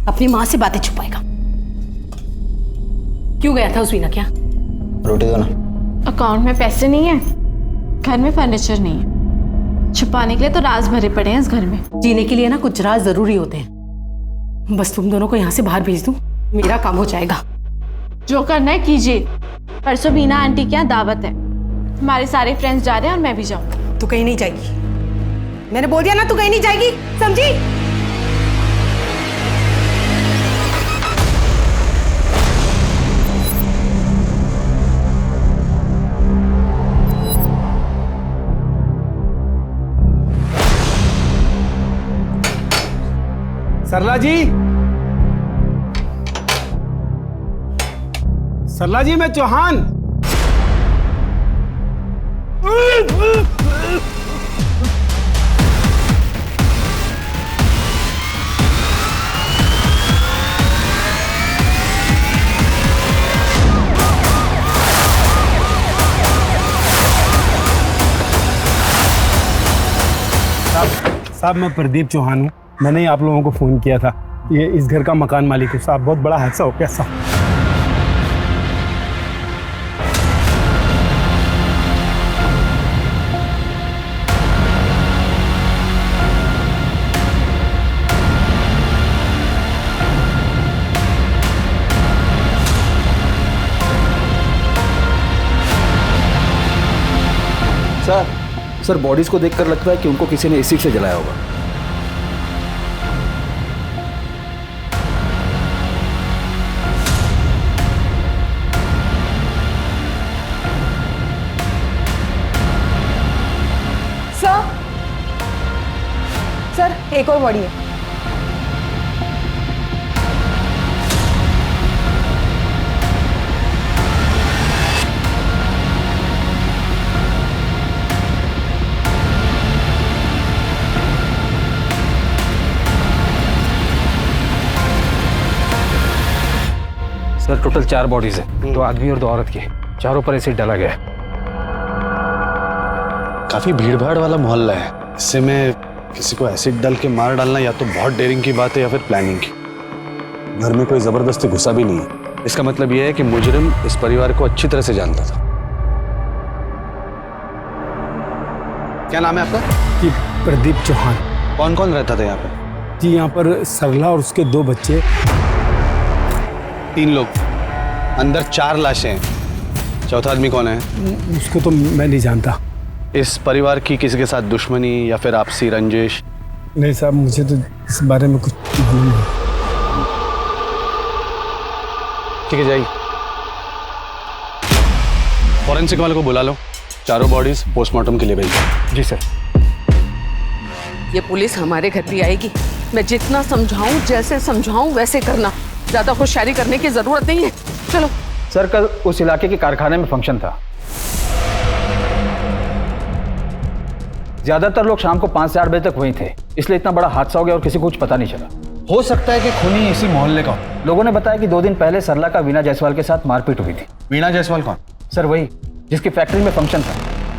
अपनी माँ से बातें छुपाएगा। क्यों गया था उस वीना? क्या रोटी दो ना। अकाउंट में पैसे नहीं है, घर में फर्नीचर नहीं है, छुपाने के लिए तो राज भरे पड़े हैं इस घर में। जीने के लिए ना कुछ राज जरूरी होते हैं। बस तुम दोनों को यहाँ से बाहर भेज दूं, मेरा काम हो जाएगा। जो करना है कीजिए। परसों बीना आंटी के यहाँ दावत है, हमारे सारे फ्रेंड्स जा रहे हैं और मैं भी जाऊंगी। तू कहीं नहीं जाएगी, मैंने बोल दिया ना, तू कहीं नहीं जाएगी, समझी? सरला जी, सरला जी, मैं चौहान। साहब, मैं प्रदीप चौहान हूँ। मैंने ही आप लोगों को फ़ोन किया था। ये इस घर का मकान मालिक हूँ साहब। बहुत बड़ा हादसा हो गया साहब। सर बॉडीज को देखकर लगता है कि उनको किसी ने एसिड से जलाया होगा। सर एक और बॉडी है। सर टोटल 4 बॉडीज है, 2 आदमी और 2 औरत की। चारों पर एसिड डाला गया है। काफी भीड़ भाड़ वाला मोहल्ला है, इससे में किसी को एसिड डाल के मार डालना या तो बहुत डेयरिंग की बात है या फिर प्लानिंग की। घर में कोई जबरदस्ती घुसा भी नहीं है। इसका मतलब यह है कि मुजरिम इस परिवार को अच्छी तरह से जानता था। क्या नाम है आपका? जी प्रदीप चौहान। कौन कौन रहता था यहाँ पे? जी यहाँ पर सरला और उसके 2 बच्चे। 3 लोग, अंदर 4 लाशें हैं। चौथा आदमी कौन है? उसको तो मैं नहीं जानता। इस परिवार की किसी के साथ दुश्मनी या फिर आपसी रंजिश? नहीं साहब, मुझे तो इस बारे में कुछ मालूम नहीं। ठीक है, जाइए। फॉरेंसिक वाले को बुला लो, चारों बॉडीज पोस्टमार्टम के लिए भेजो। जी सर। ये पुलिस हमारे घर भी आएगी। मैं जितना समझाऊं, जैसे समझाऊं वैसे करना। ज्यादा होशियारी करने की जरूरत नहीं है। चलो। सर कल उस इलाके के कारखाने में फंक्शन था। ज्यादातर लोग शाम को 5 से 8 बजे तक वहीं थे, इसलिए इतना बड़ा हादसा हो गया और किसी को कुछ पता नहीं चला। हो सकता है कि खूनी इसी मोहल्ले का हो। लोगों ने बताया कि 2 दिन पहले सरला का वीना जायसवाल के साथ मारपीट हुई थी। वीना जायसवाल कौन? सर वही जिसकी फैक्ट्री में फंक्शन था।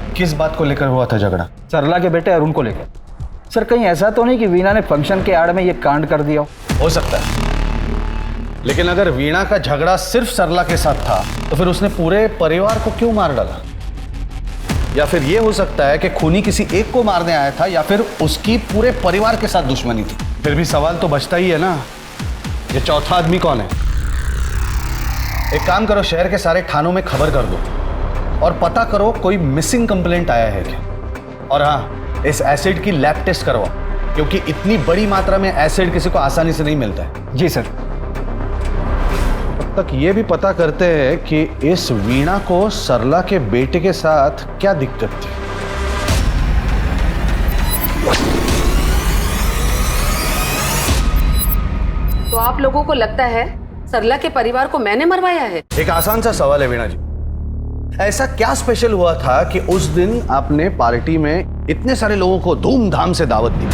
किस बात को लेकर हुआ था झगड़ा? सरला के बेटे अरुण को लेकर। सर कहीं ऐसा तो नहीं कि वीणा ने फंक्शन के आड़ में ये कांड कर दिया हो सकता है, लेकिन अगर वीणा का झगड़ा सिर्फ सरला के साथ था तो फिर उसने पूरे परिवार को क्यों मार डाला? या फिर यह हो सकता है कि खूनी किसी एक को मारने आया था या फिर उसकी पूरे परिवार के साथ दुश्मनी थी। फिर भी सवाल तो बचता ही है ना, ये चौथा आदमी कौन है? एक काम करो, शहर के सारे थानों में खबर कर दो और पता करो कोई मिसिंग कंप्लेंट आया है क्या। और हाँ, इस एसिड की लैब टेस्ट करवाओ, क्योंकि इतनी बड़ी मात्रा में एसिड किसी को आसानी से नहीं मिलता है। जी सर। तब तक ये भी पता करते हैं कि इस वीणा को सरला के बेटे के साथ क्या दिक्कत थी। तो आप लोगों को लगता है सरला के परिवार को मैंने मरवाया है? एक आसान सा सवाल है वीणा जी, ऐसा क्या स्पेशल हुआ था कि उस दिन आपने पार्टी में इतने सारे लोगों को धूमधाम से दावत दी?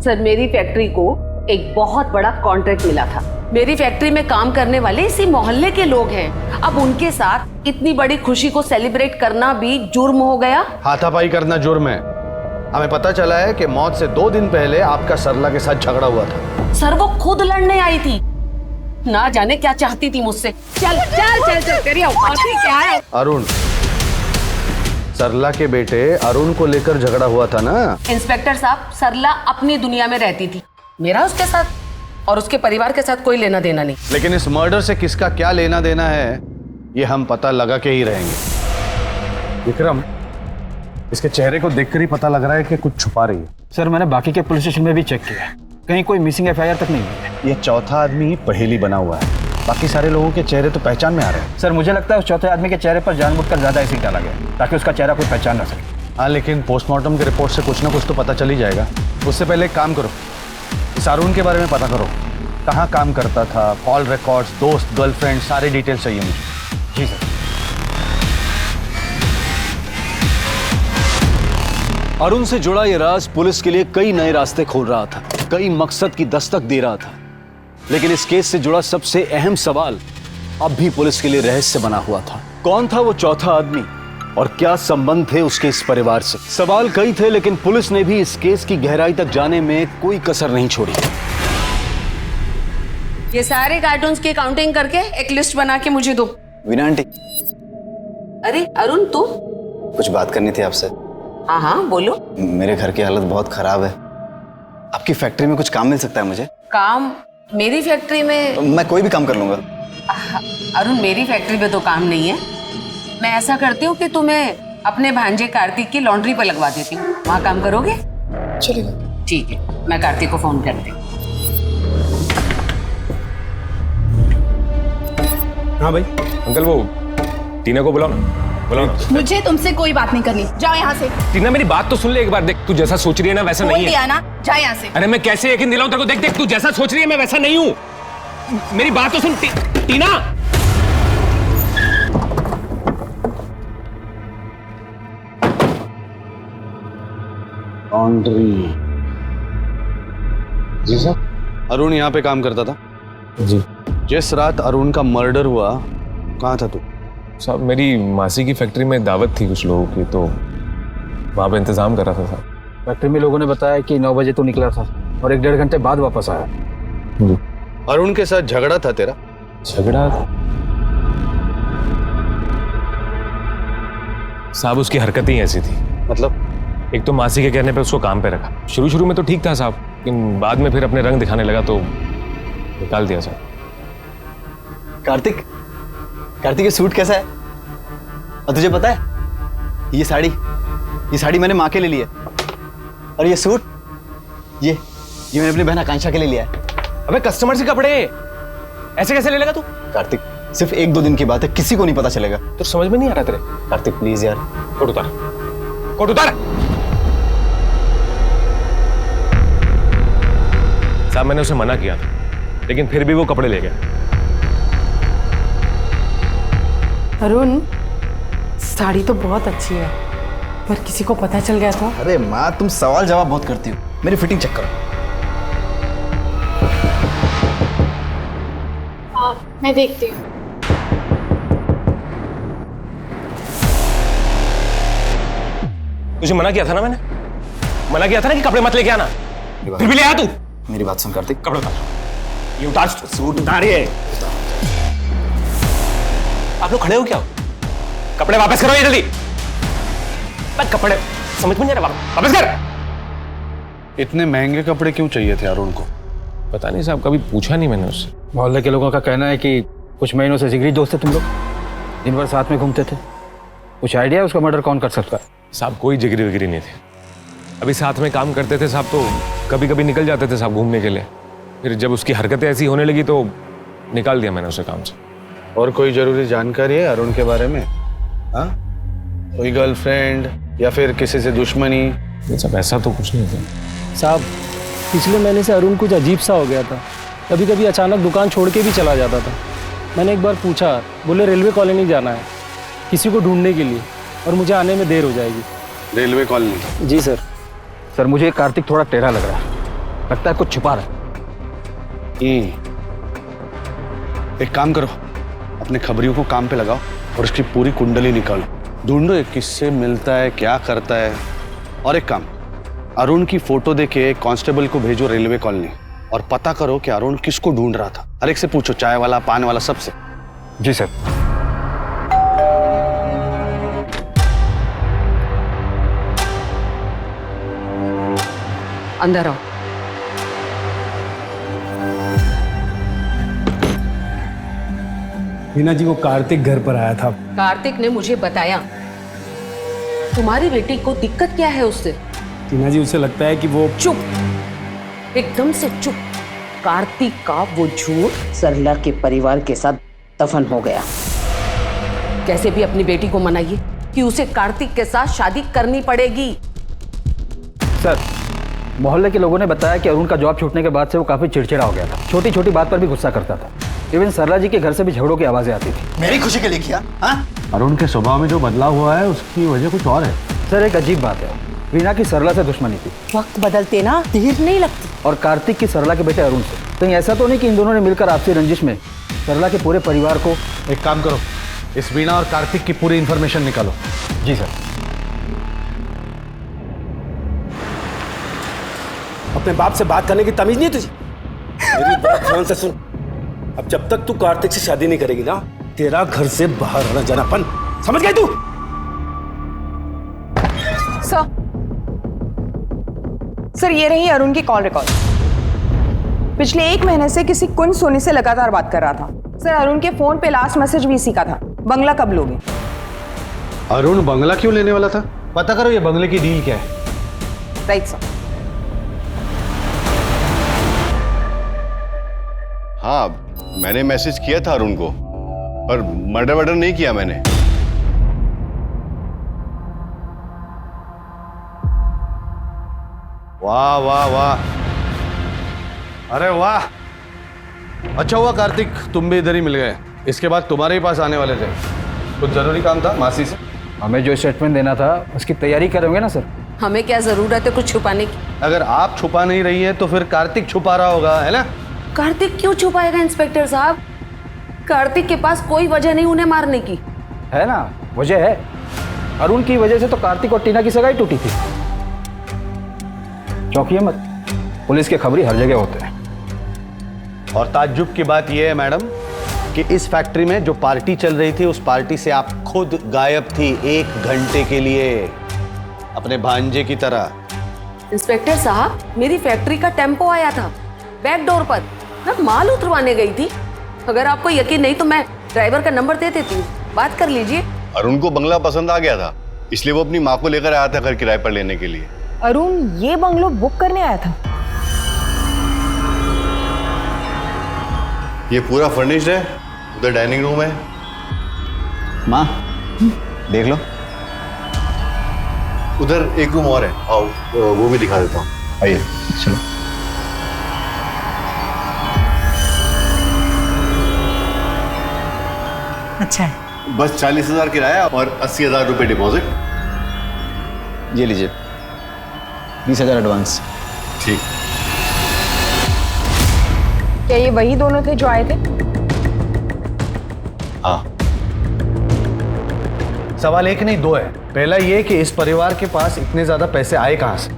सर मेरी फैक्ट्री को एक बहुत बड़ा कॉन्ट्रैक्ट मिला था। मेरी फैक्ट्री में काम करने वाले इसी मोहल्ले के लोग हैं। अब उनके साथ इतनी बड़ी खुशी को सेलिब्रेट करना भी जुर्म हो गया। हाथापाई करना जुर्म है। हमें पता चला है कि मौत से 2 दिन पहले आपका सरला के साथ झगड़ा हुआ था। सर वो खुद लड़ने आई थी, ना जाने क्या चाहती थी मुझसे। चल चल चल चल तेरी औकात ही क्या है? अरुण, सरला के बेटे अरुण को लेकर झगड़ा हुआ था ना? इंस्पेक्टर साहब, सरला अपनी दुनिया में रहती थी, मेरा उसके साथ और उसके परिवार के साथ कोई लेना देना नहीं। लेकिन इस मर्डर से किसका क्या लेना देना है ये हम पता लगा के ही रहेंगे। विक्रम, इसके चेहरे को देखकर ही पता लग रहा है कि कुछ छुपा रही है। सर मैंने बाकी के पुलिस स्टेशन में भी चेक किया, कहीं कोई मिसिंग एफआईआर तक नहीं हुई है। ये चौथा आदमी पहेली बना हुआ है, बाकी सारे लोगों के चेहरे तो पहचान में आ रहे हैं। सर मुझे लगता है उस चौथे आदमी के चेहरे पर जानबूझकर ज्यादा एसिड डाला गया ताकि उसका चेहरा कोई पहचान ना सके। हाँ, लेकिन पोस्टमार्टम की रिपोर्ट से कुछ ना कुछ तो पता चल ही जाएगा। उससे पहले एक काम करो, इस अरुण के बारे में पता करो, कहाँ काम करता था, कॉल रिकॉर्ड्स, दोस्त, गर्लफ्रेंड, सारे डिटेल्स चाहिए मुझे। जी सर। अरुण से जुड़ा ये राज पुलिस के लिए कई नए रास्ते खोल रहा था, कई मकसद की दस्तक दे रहा था। लेकिन इस केस से जुड़ा सबसे अहम सवाल अब भी पुलिस के लिए रहस्य बना हुआ था। कौन था वो चौथा आदमी और क्या संबंध थे उसके इस परिवार से? सवाल कई थे, लेकिन पुलिस ने भी इस केस की गहराई तक जाने में कोई कसर नहीं छोड़ी। ये सारे कार्टून्स की काउंटिंग करके एक लिस्ट बना के मुझे दो। वीणा आंटी, अरे अरुण, तू? कुछ बात करनी थी आपसे। हाँ हाँ बोलो। मेरे घर की हालत बहुत खराब है, आपकी फैक्ट्री में कुछ काम मिल सकता है मुझे? काम? मेरी फैक्ट्री में? मैं कोई भी काम कर लूंगा। अरुण, मेरी फैक्ट्री में तो काम नहीं है। मैं ऐसा करती हूँ कि तुम्हें अपने भांजे कार्तिक की लॉन्ड्री पर लगवा देती हूँ, वहाँ काम करोगे? चलेगा। ठीक है, मैं कार्तिक को फोन करती हूँ। हाँ भाई, अंकल वो टीना को बुलाओ ना, बुलाओ ना। मुझे तुमसे कोई बात नहीं करनी, जाओ यहाँ से। टीना मेरी बात तो सुन ले एक बार। देख, तू जैसा सोच रही है ना वैसा बोल नहीं है। दिया ना, जा यहाँ से। अरे मैं कैसे यकीन दिलाऊं तेरे को? देख देख, तू जैसा सोच रही है मैं वैसा नहीं हूँ। मेरी बात तो सुन टीना। लॉन्ड्री। जी सर। अरुण यहाँ पे काम करता था? जी। जिस रात अरुण का मर्डर हुआ कहाँ था तू? साहब मेरी मासी की फैक्ट्री में दावत थी कुछ लोगों की, तो वहाँ पे इंतजाम कर रहा था साहब। फैक्ट्री में लोगों ने बताया कि 9 बजे तो निकला था और 1-1.5 घंटे बाद वापस आया। जी। अरुण के साथ झगड़ा था तेरा? झगड़ा साहब, उसकी हरकतें ही ऐसी थी। मतलब? एक तो मासी के कहने पे उसको काम पे रखा। शुरू में तो ठीक था साहब, लेकिन बाद में फिर अपने रंग दिखाने लगा तो निकाल दिया साहब। कार्तिक, ये सूट कैसा है? और तुझे पता है ये साड़ी मैंने माँ के लिए ली है, और ये सूट ये मैंने अपनी बहन आकांक्षा के लिए लिया है। अबे कस्टमर से कपड़े ऐसे कैसे ले लेगा तू? कार्तिक, सिर्फ 1-2 दिन की बात है, किसी को नहीं पता चलेगा। तो समझ में नहीं आ रहा तेरे? कार्तिक प्लीज यार। कोट उतार। साहब मैंने उसे मना किया था, लेकिन फिर भी वो कपड़े ले गया। अरुण, साड़ी तो बहुत अच्छी है, पर किसी को पता चल गया तो? अरे माँ, तुम सवाल जवाब बहुत करती हो, मेरी फिटिंग चेक करो। हाँ, मैं देखती हूँ। तुझे मना किया था ना मैंने, मना किया था ना कि कपड़े मत लेके आना, फिर भी ले आया तू। मेरी बात सुन कार्तिक। कपड़े उतार, ये उतार, सूट उतार ये। आप लोग खड़े हो क्या? कपड़े वापस करो ये जल्दी। कपड़े समझ में नहीं आ रहा, वापस कर। इतने महंगे कपड़े क्यों चाहिए थे अरुण को? पता नहीं साहब, कभी पूछा नहीं मैंने उससे। मोहल्ले के लोगों का कहना है कि कुछ महीनों से जिगरी दोस्त थे तुम लोग, दिन भर साथ में घूमते थे। कुछ आइडिया है उसका मर्डर कौन कर सकता है? साहब कोई जिगरी विगरी नहीं थे, अभी साथ में काम करते थे साहब, तो कभी कभी निकल जाते थे साहब घूमने के लिए। फिर जब उसकी हरकतें ऐसी होने लगी तो निकाल दिया मैंने उसे काम से। और कोई जरूरी जानकारी है अरुण के बारे में? हाँ, कोई गर्लफ्रेंड या फिर किसी से दुश्मनी? सब ऐसा तो कुछ नहीं था साहब। पिछले महीने से अरुण कुछ अजीब सा हो गया था, कभी कभी अचानक दुकान छोड़ के भी चला जाता था। मैंने एक बार पूछा, बोले रेलवे कॉलोनी जाना है किसी को ढूंढने के लिए, और मुझे आने में देर हो जाएगी। Railway colony? जी सर। सर मुझे कार्तिक थोड़ा टेढ़ा लग रहा है, लगता है कुछ छुपा रहा है। एक काम करो, अपने खबरियों को काम पे लगाओ और उसकी पूरी कुंडली निकालो, ढूंढो ये किससे मिलता है, क्या करता है। और एक काम, अरुण की फोटो देके कांस्टेबल को भेजो रेलवे कॉलोनी और पता करो कि अरुण किसको ढूंढ रहा था। हर एक से पूछो, चाय वाला, पान वाला, सबसे। जी सर। अंदर आओ। मीना जी, वो कार्तिक घर पर आया था। कार्तिक ने मुझे बताया तुम्हारी बेटी को दिक्कत क्या है उससे। टीना जी, उसे लगता है कि वो चुप, एकदम से चुप। कार्तिक का वो झूठ सरला के परिवार के साथ दफन हो गया। कैसे भी अपनी बेटी को मनाइए कि उसे कार्तिक के साथ शादी करनी पड़ेगी। सर मोहल्ले के लोगों ने बताया कि अरुण का जॉब छूटने के बाद से वो काफी चिड़चिड़ा हो गया था, छोटी छोटी बात पर भी गुस्सा करता था। इवन सरला जी के घर से भी झगड़ों की आवाजें आती थी। मेरी खुशी के लिए किया? हाँ? अरुण के स्वभाव में जो बदलाव हुआ है उसकी वजह कुछ और है। सर एक अजीब बात है, वीणा की सरला से दुश्मनी थी। वक्त बदलते ना देर नहीं लगती। और कार्तिक की सरला के बेटे अरुण से। कहीं ऐसा तो नहीं कि इन दोनों ने मिलकर आपसी रंजिश में सरला के पूरे परिवार को? एक काम करो, इस वीणा और कार्तिक की पूरी इंफॉर्मेशन निकालो। जी सर। अपने बाप से बात करने की तमीज नहीं तुझे? मेरी बात ध्यान से सुन, अब जब तक तू कार्तिक से शादी नहीं करेगी ना, तेरा घर से बाहर आना जाना बंद, समझ गई तू? सर ये रही अरुण की कॉल रिकॉर्ड। पिछले 1 महीने से किसी कुंज सोनी से लगातार बात कर रहा था। सर अरुण के फोन पे लास्ट मैसेज भी इसी का था, बंगला कब लोगे? अरुण बंगला क्यों लेने वाला था? पता करो ये बंगले की डील क्या है। Right sir. हाँ, मैंने मैसेज किया था अरुण को, पर मर्डर नहीं किया मैंने। वाह वाह वाह, अरे वाह, अच्छा हुआ कार्तिक तुम भी इधर ही मिल गए। इसके बाद तुम्हारे ही पास आने वाले थे, कुछ जरूरी काम था मासी से। हमें जो स्टेटमेंट देना था उसकी तैयारी करोगे ना सर? हमें क्या जरूरत है कुछ छुपाने की? अगर आप छुपा नहीं रही है तो फिर कार्तिक छुपा रहा होगा, है ना? कार्तिक क्यों छुपाएगा इंस्पेक्टर साहब? कार्तिक के पास कोई वजह नहीं उन्हें मारने की। है ना, वजह है। अरुण की वजह से तो कार्तिक और टीना की सगाई टूटी थी। चौंकिए मत, पुलिस के खबरी हर जगह होते हैं। और ताज्जुब की बात यह है मैडम कि इस फैक्ट्री में जो पार्टी चल रही थी उस पार्टी से आप खुद गायब थी 1 घंटे के लिए, अपने भांजे की तरह। इंस्पेक्टर साहब, मेरी फैक्ट्री का टेम्पो आया था बैक डोर पर, मैं माल उतरवाने गई थी। अगर आपको यकीन नहीं तो मैं ड्राइवर का नंबर दे देती हूँ, बात कर लीजिए। अरुण को बंगला पसंद आ गया था, इसलिए वो अपनी माँ को लेकर आया था घर किराए पर लेने के लिए। अरुण ये बंगलो बुक करने आया था? ये पूरा फर्निश्ड है, उधर डाइनिंग रूम है। माँ देख लो, उधर एक रूम और है, आओ वो भी दिखा देता हूँ, आइए। चलो। अच्छा है। बस 40,000 किराया और 80,000 रुपए डिपॉजिट। ये लीजिए 20,000 एडवांस। ठीक। क्या ये वही दोनों थे जो आए थे? हाँ। सवाल एक नहीं दो है। पहला ये कि इस परिवार के पास इतने ज्यादा पैसे आए कहां से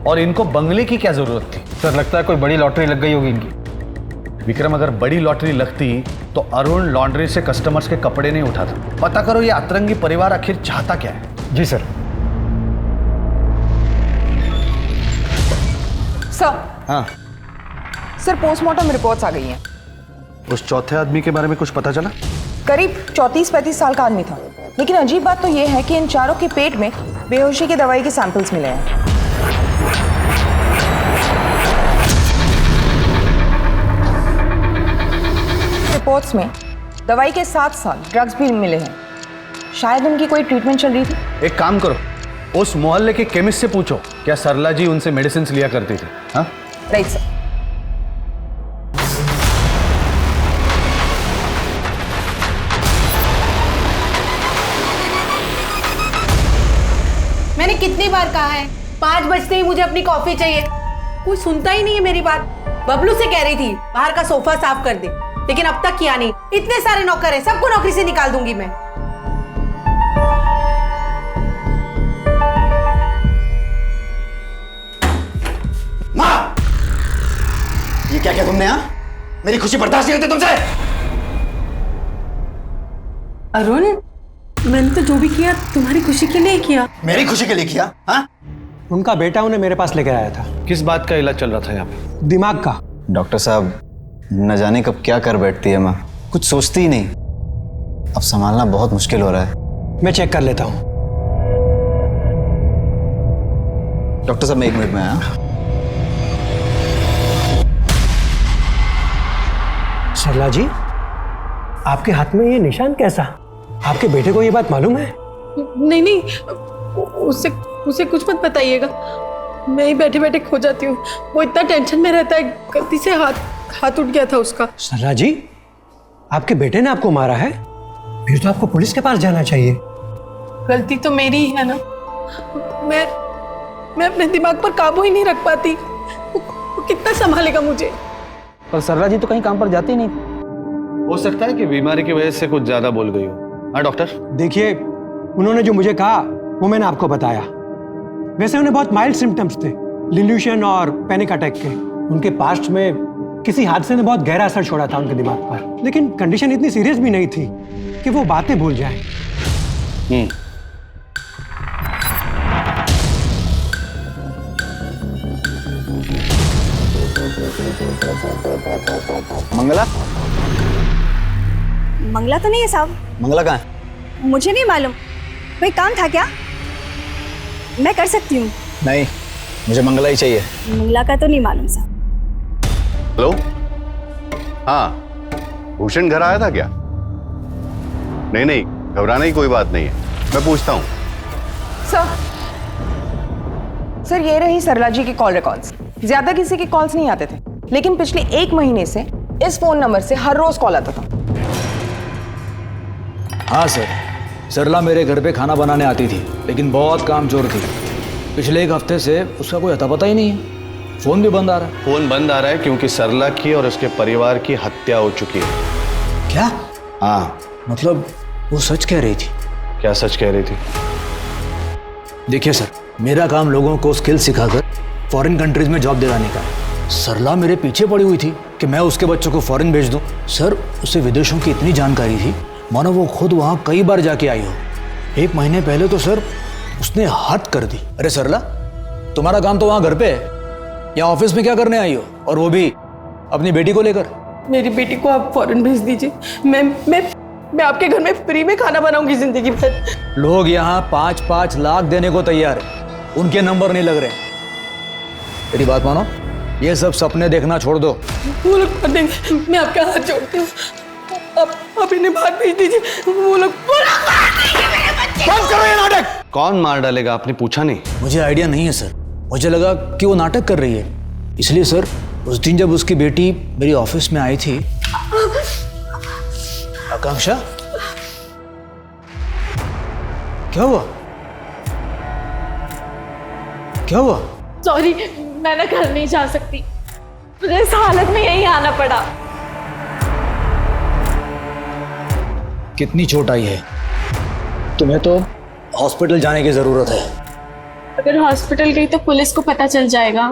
और इनको बंगले की क्या जरूरत थी? सर लगता है कोई बड़ी लॉटरी लग गई होगी इनकी। विक्रम, अगर बड़ी लॉटरी लगती तो अरुण लॉन्ड्री से कस्टमर्स के कपड़े नहीं उठाता। पता करो ये अतरंगी परिवार आखिर चाहता क्या है। जी सर। सर। हाँ सर, पोस्टमार्टम रिपोर्ट्स आ गई हैं। उस चौथे आदमी के बारे में कुछ पता चला? करीब 34-35 साल का आदमी था, लेकिन अजीब बात तो ये है कि इन चारों के पेट में बेहोशी की दवाई के सैंपल्स मिले हैं। रिपोर्ट्स में दवाई के साथ-साथ ड्रग्स भी मिले हैं। शायद उनकी कोई ट्रीटमेंट चल रही थी। एक काम करो, उस मोहल्ले के केमिस्ट से पूछो क्या सरला जी उनसे मेडिसिन लिया करती थी। हाँ राइट सर। मैंने कितनी बार कहा है 5 बजते ही मुझे अपनी कॉफी चाहिए, कोई सुनता ही नहीं है मेरी बात। बबलू से कह रही थी बाहर का सोफा साफ कर दे, लेकिन अब तक किया नहीं। इतने सारे नौकर हैं, सबको नौकरी से निकाल दूंगी मैं। माँ, ये क्या किया तुमने? यहाँ मेरी खुशी बर्दाश्त नहीं होती तुमसे। अरुण, मैंने तो जो भी किया तुम्हारी खुशी के लिए किया। मेरी खुशी के लिए किया? हाँ? उनका बेटा उन्हें मेरे पास लेकर आया था। किस बात का इलाज चल रहा था यहाँ पे? दिमाग का। डॉक्टर साहब, न जाने कब क्या कर बैठती है माँ, कुछ सोचती ही नहीं। अब संभालना बहुत मुश्किल हो रहा है। मैं चेक कर लेता हूँ। डॉक्टर साहब, मैं 1 मिनट में आया। सरला जी, आपके हाथ में ये निशान कैसा? आपके बेटे को ये बात मालूम है? नहीं नहीं, उसे कुछ मत बताइएगा। मैं ही बैठे बैठे खो जाती हूँ। वो इतना टेंशन में रहता है, गलती से हाथ उठ गया था उसका। सरला जी, आपके बेटे ने आपको मारा है? फिर तो आपको पुलिस के पास जाना चाहिए। गलती तो मेरी ही है ना। मैं अपने दिमाग पर काबू ही नहीं रख पाती। वो कितना संभालेगा मुझे? पर सरला जी तो कहीं काम पर जाती नहीं। हो सकता है कि बीमारी की वजह से कुछ ज्यादा बोल गई हो। हाँ डॉक्टर? देखिए, उन्होंने जो मुझे कहा वो मैंने आपको बताया। वैसे उन्हें बहुत माइल्ड सिम्टम्स थे, डिल्यूशन और पैनिक अटैक के। उनके पास्ट में किसी हादसे ने बहुत गहरा असर छोड़ा था उनके दिमाग पर, लेकिन कंडीशन इतनी सीरियस भी नहीं थी कि वो बातें भूल जाएं। मंगला? मंगला तो नहीं है साहब। मंगला कहाँ है? मुझे नहीं मालूम, कोई काम था क्या? मैं कर सकती हूँ। नहीं, मुझे मंगला ही चाहिए। मंगला का तो नहीं मालूम साहब। हेलो, हाँ, भूषण घर आया था क्या? नहीं नहीं, घबराने की कोई बात नहीं है, मैं पूछता हूँ। सर, ये रही सरला जी की कॉल रिकॉर्ड्स। ज्यादा किसी के कॉल्स नहीं आते थे, लेकिन पिछले 1 महीने से इस फोन नंबर से हर रोज कॉल आता था। हाँ सर, सरला मेरे घर पे खाना बनाने आती थी, लेकिन बहुत कामचोर थी। पिछले 1 हफ्ते से उसका कोई अता पता ही नहीं है। फोन भी बंद आ रहा है। फोन बंद आ रहा है क्योंकि सरला की और उसके परिवार की हत्या हो चुकी है। क्या? हाँ। मतलब वो सच कह रही थी? क्या सच कह रही थी? देखिए सर, मेरा काम लोगों को स्किल सिखाकर फॉरेन कंट्रीज में जॉब दिलाने का है। सरला मेरे पीछे पड़ी हुई थी कि मैं उसके बच्चों को फॉरेन भेज दूं। सर, उसे विदेशों की इतनी जानकारी थी, मानो वो खुद वहां कई बार जाके आई हो। 1 महीने पहले तो सर उसने हद कर दी। अरे सरला, तुम्हारा काम तो वहां घर पे है, या ऑफिस में क्या करने आई हो, और वो भी अपनी बेटी को लेकर? मेरी बेटी को आप फॉरेन भेज दीजिए। मैं आपके घर में फ्री में खाना बनाऊंगी जिंदगी भर। लोग यहाँ 5-5 लाख देने को तैयार है, उनके नंबर नहीं लग रहे। मेरी बात मानो, ये सब सपने देखना छोड़ दो। वो लोग कर देंगे, मैं आपका हाथ जोड़ती हूँ। आप इन्हें बाहर भेज दीजिए। वो लोग बंद करो ये नाटक। कौन मार डालेगा, आपने पूछा नहीं? मुझे आइडिया नहीं है सर। मुझे लगा कि वो नाटक कर रही है, इसलिए सर उस दिन जब उसकी बेटी मेरी ऑफिस में आई थी। आकांक्षा, क्या हुआ? क्या हुआ? सॉरी, मैं ना घर नहीं जा सकती, मुझे इस हालत में यहीं आना पड़ा। कितनी चोट आई है? तुम्हें तो हॉस्पिटल जाने की ज़रूरत है। अगर हॉस्पिटल गई तो पुलिस को पता चल जाएगा,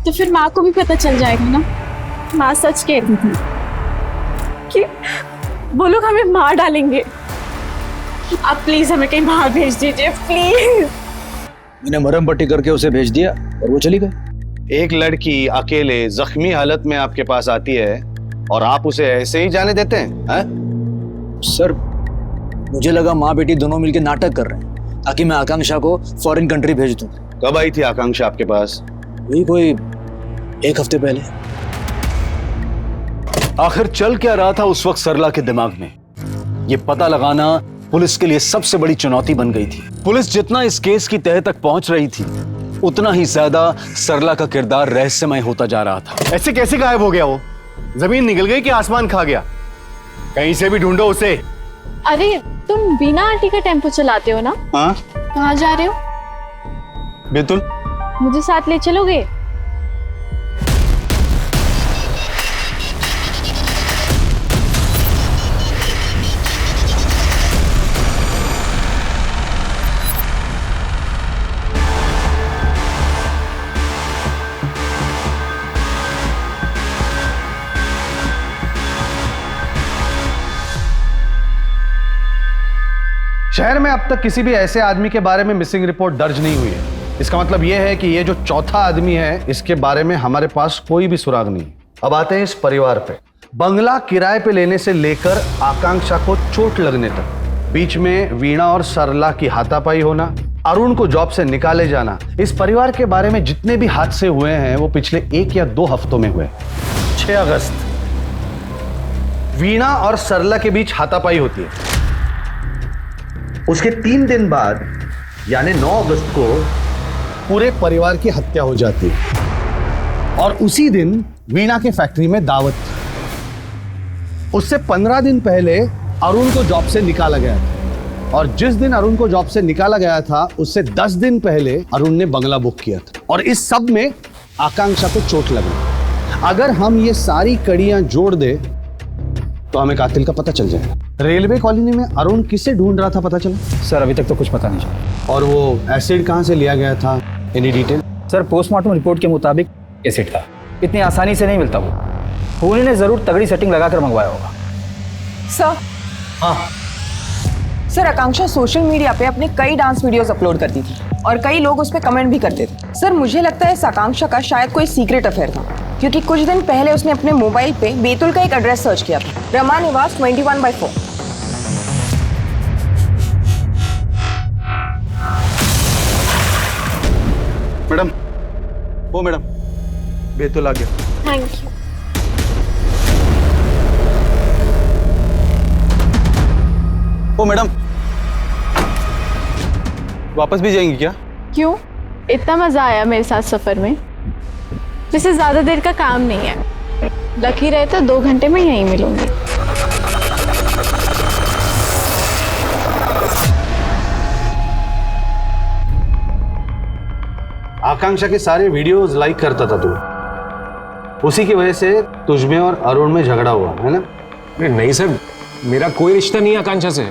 तो फिर माँ को भी पता चल जाएगा ना। माँ सच कहती थी कि वो लोग हमें मार डालेंगे। आप प्लीज हमें कहीं बाहर भेज दीजिए, प्लीज। मैंने मरहम पट्टी करके उसे भेज दिया और वो चली गई। एक लड़की अकेले जख्मी हालत में आपके पास आती है और आप उसे ऐसे ही जाने देते हैं? सर, मुझे लगा माँ बेटी दोनों मिलकर नाटक कर रहे हैं ताकि मैं आकांक्षा को फॉरेन कंट्री भेज दूं। कब आई थी आकांक्षा आपके पास? वही कोई 1 हफ्ते पहले। आखिर चल क्या रहा था उस वक्त सरला के दिमाग में, ये पता लगाना पुलिस के लिए सबसे बड़ी चुनौती बन गई थी। पुलिस जितना इस केस की तह तक पहुंच रही थी, उतना ही ज्यादा सरला का किरदार रहस्यमय होता जा रहा था। ऐसे कैसे गायब हो गया वो? जमीन निकल गई कि आसमान खा गया? कहीं से भी ढूंढो उसे। अरे तुम बीना आंटी का टेम्पो चलाते हो ना? हाँ। कहाँ जा रहे हो? बेतुल, मुझे साथ ले चलोगे? शहर में अब तक किसी भी ऐसे आदमी के बारे में मिसिंग रिपोर्ट दर्ज नहीं हुई है। इसका मतलब यह है कि ये जो चौथा आदमी है, इसके बारे में हमारे पास कोई भी सुराग नहीं। अब आते हैं इस परिवार पे। बंगला किराए पे लेने से लेकर आकांक्षा को चोट लगने तक, बीच में वीणा और सरला की हाथापाई होना, अरुण को जॉब से निकाले जाना, इस परिवार के बारे में जितने भी हादसे हुए हैं वो पिछले 1 या 2 हफ्तों में हुए। 6 अगस्त वीणा और सरला के बीच हाथापाई होती है। उसके 3 दिन बाद यानी 9 अगस्त को पूरे परिवार की हत्या हो जाती है और उसी दिन वीणा के फैक्ट्री में दावत थी। उससे 15 दिन पहले अरुण को जॉब से निकाला गया था और जिस दिन अरुण को जॉब से निकाला गया था उससे 10 दिन पहले अरुण ने बंगला बुक किया था और इस सब में आकांक्षा को चोट लगी। अगर हम ये सारी कड़ियां जोड़ दे तो हमें कातिल का पता चल जाएगा। रेलवे कॉलोनी में अरुण किसे ढूंढ रहा था पता चला? सर, अभी तक तो कुछ पता नहीं चला। और वो एसिड कहां से लिया गया था? Any detail? Sir, postmortem report के मुताबिक एसिड था। इतनी आसानी से नहीं मिलता वो। खूनी ने जरूर तगड़ी सेटिंग लगाकर मंगवाया होगा। सर। हाँ सर, आकांक्षा सोशल मीडिया पे अपने कई डांस वीडियोस अपलोड करती थी और कई लोग उस पर कमेंट भी करते थे। सर, मुझे लगता है इस आकांक्षा का शायद कोई सीक्रेट अफेयर था, क्योंकि कुछ दिन पहले उसने अपने मोबाइल पे बेतुल का एक एड्रेस सर्च किया था, रमा निवास 21/4। मैडम, वो मैडम, बेतुल आ गया। Thank you. ओ मैडम, वापस भी जाएंगी क्या? क्यों? इतना मजा आया मेरे साथ सफर में। वैसे ज्यादा देर का काम नहीं है, लकी रहे तो 2 घंटे में यहीं मिलूंगी। आकांक्षा के सारे वीडियोस लाइक करता था तू, उसी की वजह से तुझमें और अरुण में झगड़ा हुआ है ना? अरे नहीं सर, मेरा कोई रिश्ता नहीं है आकांक्षा से,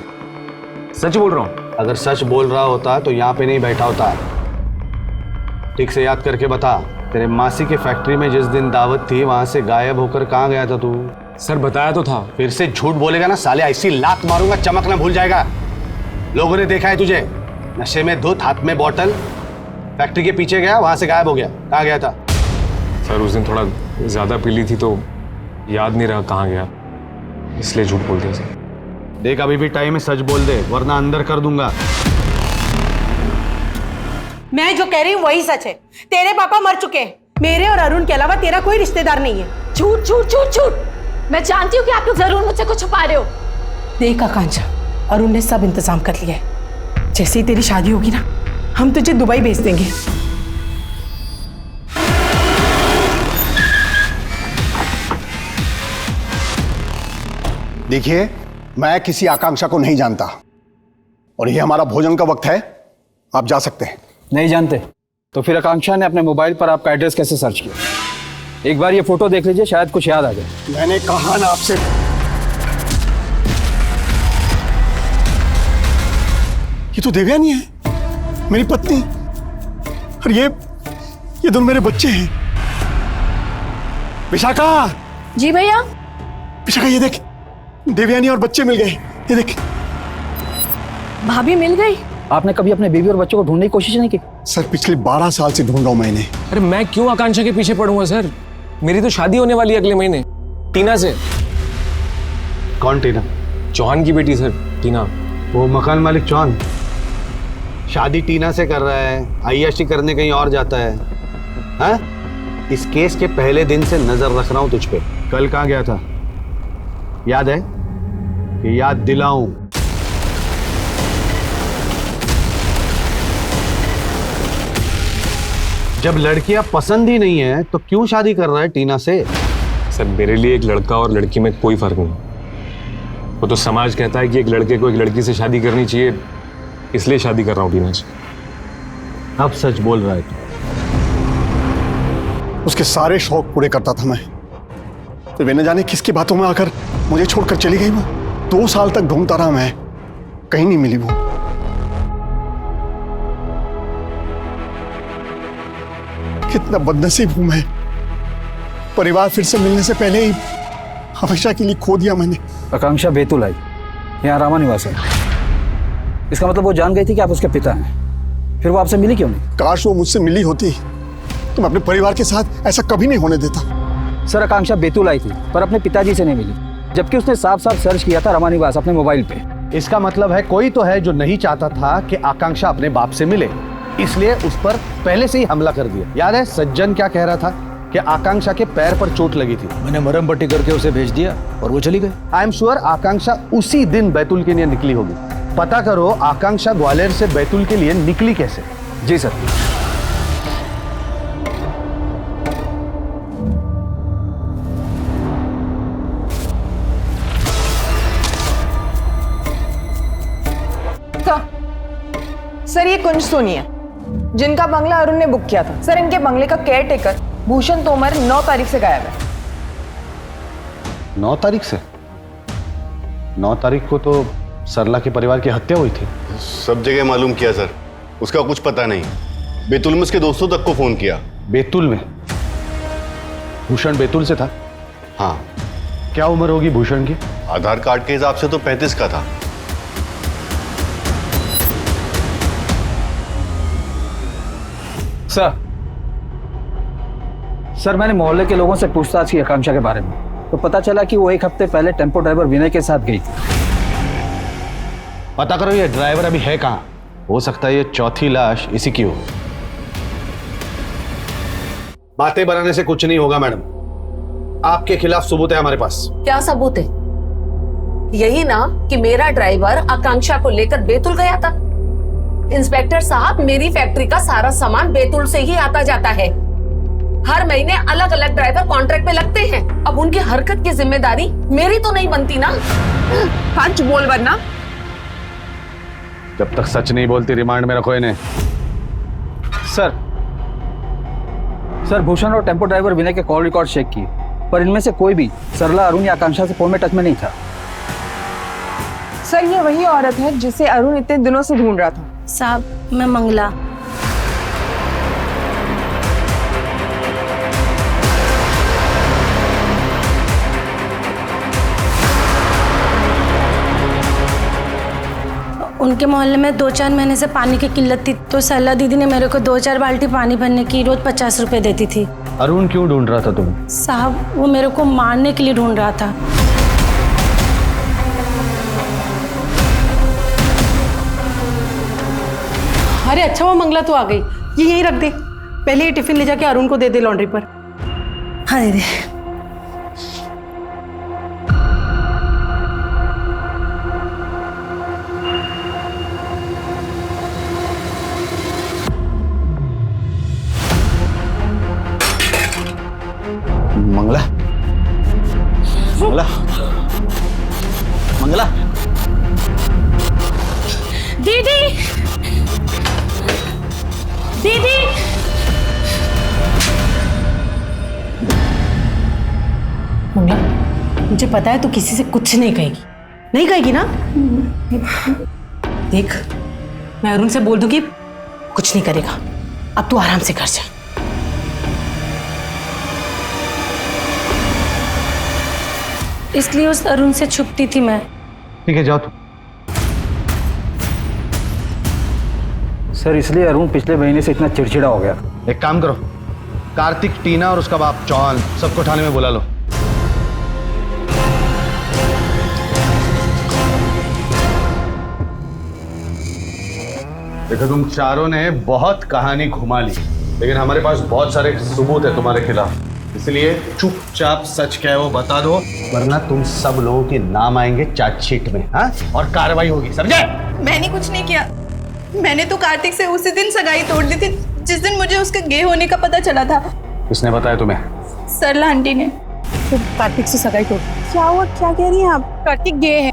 सच बोल रहा हूँ। अगर सच बोल रहा होता तो यहाँ पे नहीं बैठा होता। ठीक से याद करके बता, तेरे मासी के फैक्ट्री में जिस दिन दावत थी वहां से गायब होकर कहाँ गया था तू? सर बताया तो था। फिर से झूठ बोलेगा ना साले, ऐसी लात मारूंगा चमक ना भूल जाएगा। लोगों ने देखा है तुझे नशे में धुत, हाथ में बोतल, फैक्ट्री के पीछे गया, वहां से गायब हो गया। कहाँ गया था? सर उस दिन थोड़ा ज्यादा पी ली थी तो याद नहीं रहा कहाँ गया, इसलिए झूठ बोल दिया सर। देख, अभी भी टाइम है, सच बोल दे वरना अंदर कर दूंगा। मैं जो कह रही हूँ वही सच है। तेरे पापा मर चुके हैं। मेरे और अरुण के अलावा तेरा कोई रिश्तेदार नहीं है। झूठ झूठ झूठ झूठ। मैं जानती हूँ कि आप लोग जरूर मुझसे कुछ छुपा रहे हो। देख आकांक्षा, अरुण ने सब इंतजाम कर लिया है। जैसे ही तेरी शादी होगी ना, हम तुझे दुबई भेज देंगे। देखिए, मैं किसी आकांक्षा को नहीं जानता और ये हमारा भोजन का वक्त है, आप जा सकते हैं। नहीं जानते तो फिर आकांक्षा ने अपने मोबाइल पर आपका एड्रेस कैसे सर्च किया? एक बार ये फोटो देख लीजिए, शायद कुछ याद आ जाए। मैंने कहा ना आपसे। ये तो देवयानी है, मेरी पत्नी। और ये दोनों मेरे बच्चे हैं। विशाखा। जी भैया। विशाखा ये देख, देवयानी और बच्चे मिल गए, ये देख। भाभी मिल गई? आपने कभी अपने बीवी और बच्चों को ढूंढने की कोशिश नहीं की? सर पिछले 12 साल से ढूंढ रहा हूं मैंने। अरे मैं क्यों आकांक्षा के पीछे पड़ूंगा सर? मेरी तो शादी होने वाली है अगले महीने, टीना से। कौन टीना? चौहान की बेटी सर, टीना। वो मकान मालिक चौहान शादी टीना से कर रहा है, अय्याशी करने कहीं और जाता है। हाँ? इस केस के पहले दिन से नजर रख रहा हूं तुझ पे। कल कहाँ गया था याद है? कि याद दिलाऊं? जब लड़कियां पसंद ही नहीं है तो क्यों शादी कर रहा है टीना से? सर मेरे लिए एक लड़का और लड़की में कोई फर्क नहीं। वो तो समाज कहता है कि एक लड़के को एक लड़की से शादी करनी चाहिए, इसलिए शादी कर रहा हूँ टीना से। अब सच बोल रहा है तू? उसके सारे शौक पूरे करता था मैं, तो वे न जाने किसकी बातों में आकर मुझे छोड़कर चली गई वो। 2 साल तक ढूंढता रहा मैं, कहीं नहीं मिली वो। कितना बदनसीब हूं मैं। परिवार फिर से मिलने से पहले ही हमेशा के लिए खो दिया मैंने। आकांक्षा बैतूल आई, यहाँ रामा निवास है। इसका मतलब वो जान गई थी कि आप उसके पिता हैं, फिर वो आपसे मिली क्यों नहीं? काश वो मुझसे मिली होती तो मैं अपने परिवार के साथ ऐसा कभी नहीं होने देता। सर आकांक्षा बैतूल आई थी पर अपने पिताजी से नहीं मिली, जबकि उसने साफ साफ सर्च किया था रामा निवास अपने मोबाइल पे। इसका मतलब है कोई तो है जो नहीं चाहता था कि आकांक्षा अपने बाप से मिले, इसलिए उस पर पहले से ही हमला कर दिया। याद है सज्जन क्या कह रहा था कि आकांक्षा के पैर पर चोट लगी थी। मैंने मरहम पट्टी करके उसे भेज दिया और वो चली गई। आई एम श्योर आकांक्षा उसी दिन बैतूल के लिए निकली होगी। पता करो आकांक्षा ग्वालियर से बैतूल के लिए निकली कैसे। जी सर। सर ये कुंज सोनी है जिनका बंगला अरुण ने बुक किया था। सर इनके बंगले का केयर टेकर भूषण तोमर 9 तारीख से गायब है। 9 तारीख से? 9 तारीख को तो सरला के परिवार की हत्या हुई थी। सब जगह मालूम किया सर, उसका कुछ पता नहीं। बैतूल में उसके दोस्तों तक को फोन किया। बैतूल में? भूषण बैतूल से था? हाँ। क्या उम्र होगी भूषण की? आधार कार्ड के हिसाब से तो 35 का था। सर मैंने मोहल्ले के लोगों से पूछताछ की आकांक्षा के बारे में, तो पता चला कि वो 1 हफ्ते पहले टेम्पो ड्राइवर विनय के साथ गई थी। पता करो ये ड्राइवर अभी है कहाँ? हो सकता है ये चौथी लाश इसी की हो। बातें बनाने से कुछ नहीं होगा मैडम, आपके खिलाफ सबूत है हमारे पास। क्या सबूत है? यही ना कि मेरा ड्राइवर आकांक्षा को लेकर बैतूल गया था। इंस्पेक्टर साहब मेरी फैक्ट्री का सारा सामान बैतूल से ही आता जाता है। हर महीने अलग अलग ड्राइवर कॉन्ट्रैक्ट पे लगते हैं। अब उनकी हरकत की जिम्मेदारी मेरी तो नहीं बनती ना। सच बोल वरना। जब तक सच नहीं बोलती रिमांड में रखो इन्हें। सर भूषण और टेम्पो ड्राइवर विनय के कॉल रिकॉर्ड चेक किए, पर इनमें से कोई भी सरला, अरुण या आकांक्षा से फोन में टच में नहीं था। सर ये वही औरत है जिसे अरुण इतने दिनों से ढूंढ रहा था। साहब मैं मंगला। उनके मोहल्ले में 2-4 महीने से पानी की किल्लत थी, तो सरला दीदी ने मेरे को 2-4 बाल्टी पानी भरने की रोज 50 रुपए देती थी। अरुण क्यों ढूंढ रहा था तुम्हें? साहब वो मेरे को मारने के लिए ढूंढ रहा था। अरे अच्छा वो मंगला तो आ गई, ये यहीं रख दे। पहले ये टिफिन ले जाके अरुण को दे दे लॉन्ड्री पर। हाँ दीदी। मंगला, मंगला, मंगला। दीदी, दीदी। मम्मी मुझे पता है तू किसी से कुछ नहीं कहेगी, नहीं कहेगी ना? देख मैं अरुण से बोल दूंगी, कुछ नहीं करेगा। अब तू आराम से घर जा। इसलिए उस अरुण से छुपती थी मैं। ठीक है, जाओ तुम। सर इसलिए अरुण पिछले महीने से इतना चिड़चिड़ा हो गया। एक काम करो, कार्तिक, टीना और उसका बाप चौहान सबको थाने में बुला लो। देखो तुम चारों ने बहुत कहानी घुमा ली, लेकिन हमारे पास बहुत सारे सबूत है तुम्हारे खिलाफ, इसलिए चुपचाप सच क्या है वो बता दो, वरना तुम सब लोगों के नाम आएंगे चार्जशीट में, हाँ? और कार्रवाई होगी, समझे? मैंने कुछ नहीं किया। मैंने तो कार्तिक से उसी दिन सगाई तोड़ दी थी जिस दिन मुझे उसके गे होने का पता चला था। किसने बताया तुम्हें? सरला आंटी ने। तो कार्तिक से सगाई तोड़? क्या हुआ, क्या कह रही हैं आप? कार्तिक गे है।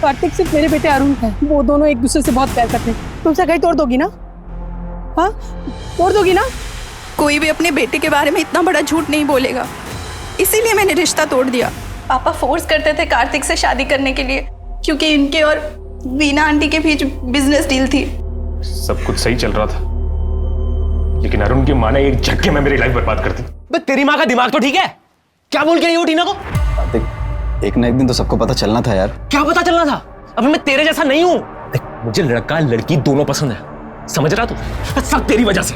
कार्तिक सिर्फ मेरे बेटे अरुण है, वो दोनों एक दूसरे से बहुत प्यार करते हैं। तुम सगाई तोड़ दोगी ना? हाँ, तोड़ दोगी ना? कोई भी अपने बेटे के बारे में इतना बड़ा झूठ नहीं बोलेगा, इसीलिए मैंने रिश्ता तोड़ दिया। पापा फोर्स करते थे कार्तिक से शादी करने के लिए, क्योंकि इनके और वीना आंटी के बीच बिजनेस डील थी। सब कुछ सही चल रहा था, लेकिन अरुण की माँ ने एक झटके में मेरी लाइफ बर्बाद कर दी। बस तेरी माँ का दिमाग तो ठीक है? क्या बोल के रही हो टीना को? कार्तिक, एक ना एक दिन तो सबको पता चलना था यार। क्या पता चलना था? अब मैं तेरे जैसा नहीं हूँ। मुझे लड़का लड़की दोनों पसंद है, समझ रहा तू? सब तेरी वजह से।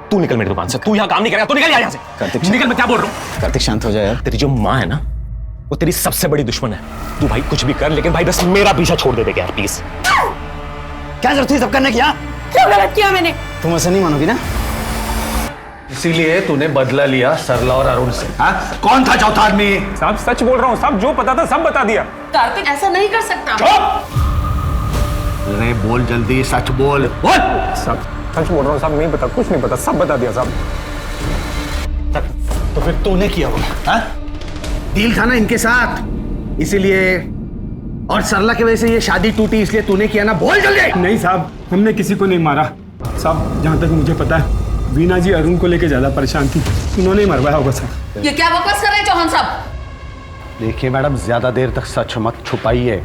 तू निकल मेरी दुकान से। तू यहाँ काम नहीं करेगा, तू निकल यहाँ से। कार्तिक निकल, मैं क्या बोल रहा हूँ? कार्तिक शांत हो जाए यार। तेरी जो माँ है ना, वो तेरी सबसे बड़ी दुश्मन है। तू भाई कुछ भी कर, लेकिन भाई बस मेरा पीछा छोड़ दे यार प्लीज। क्या जरूरत थी सब करने की? क्या गलत किया मैंने? तुम ऐसा नहीं मानोगी ना? इसीलिए तूने बदला लिया सरला और अरुण से, हाँ? कौन था चौथा आदमी? साहब सच बोल रहा हूँ, साहब जो पता था सब बता दिया। कार्तिक ऐसा नहीं कर सकता। अरे बोल जल्दी, सच बोल। साहब सच बोल रहा हूँ साहब, नहीं पता, कुछ नहीं पता, सब बता दिया साहब। तो फिर तूने किया होगा, हाँ? डील था ना इनके साथ, इसीलिए, और सरला की वजह से ये शादी टूटी, इसलिए तूने किया ना? बोल जल्दी। नहीं साहब, हमने किसी को नहीं मारा साहब। जहाँ तक मुझे पता है, वीना जी अरुण को लेकर ज्यादा परेशान थी, उन्होंने ही मरवाया होगा सर। ये क्या बकवास कर रहे हैं चौहान साहब? देखिए मैडम, ज्यादा देर तक सच मत छुपाइए।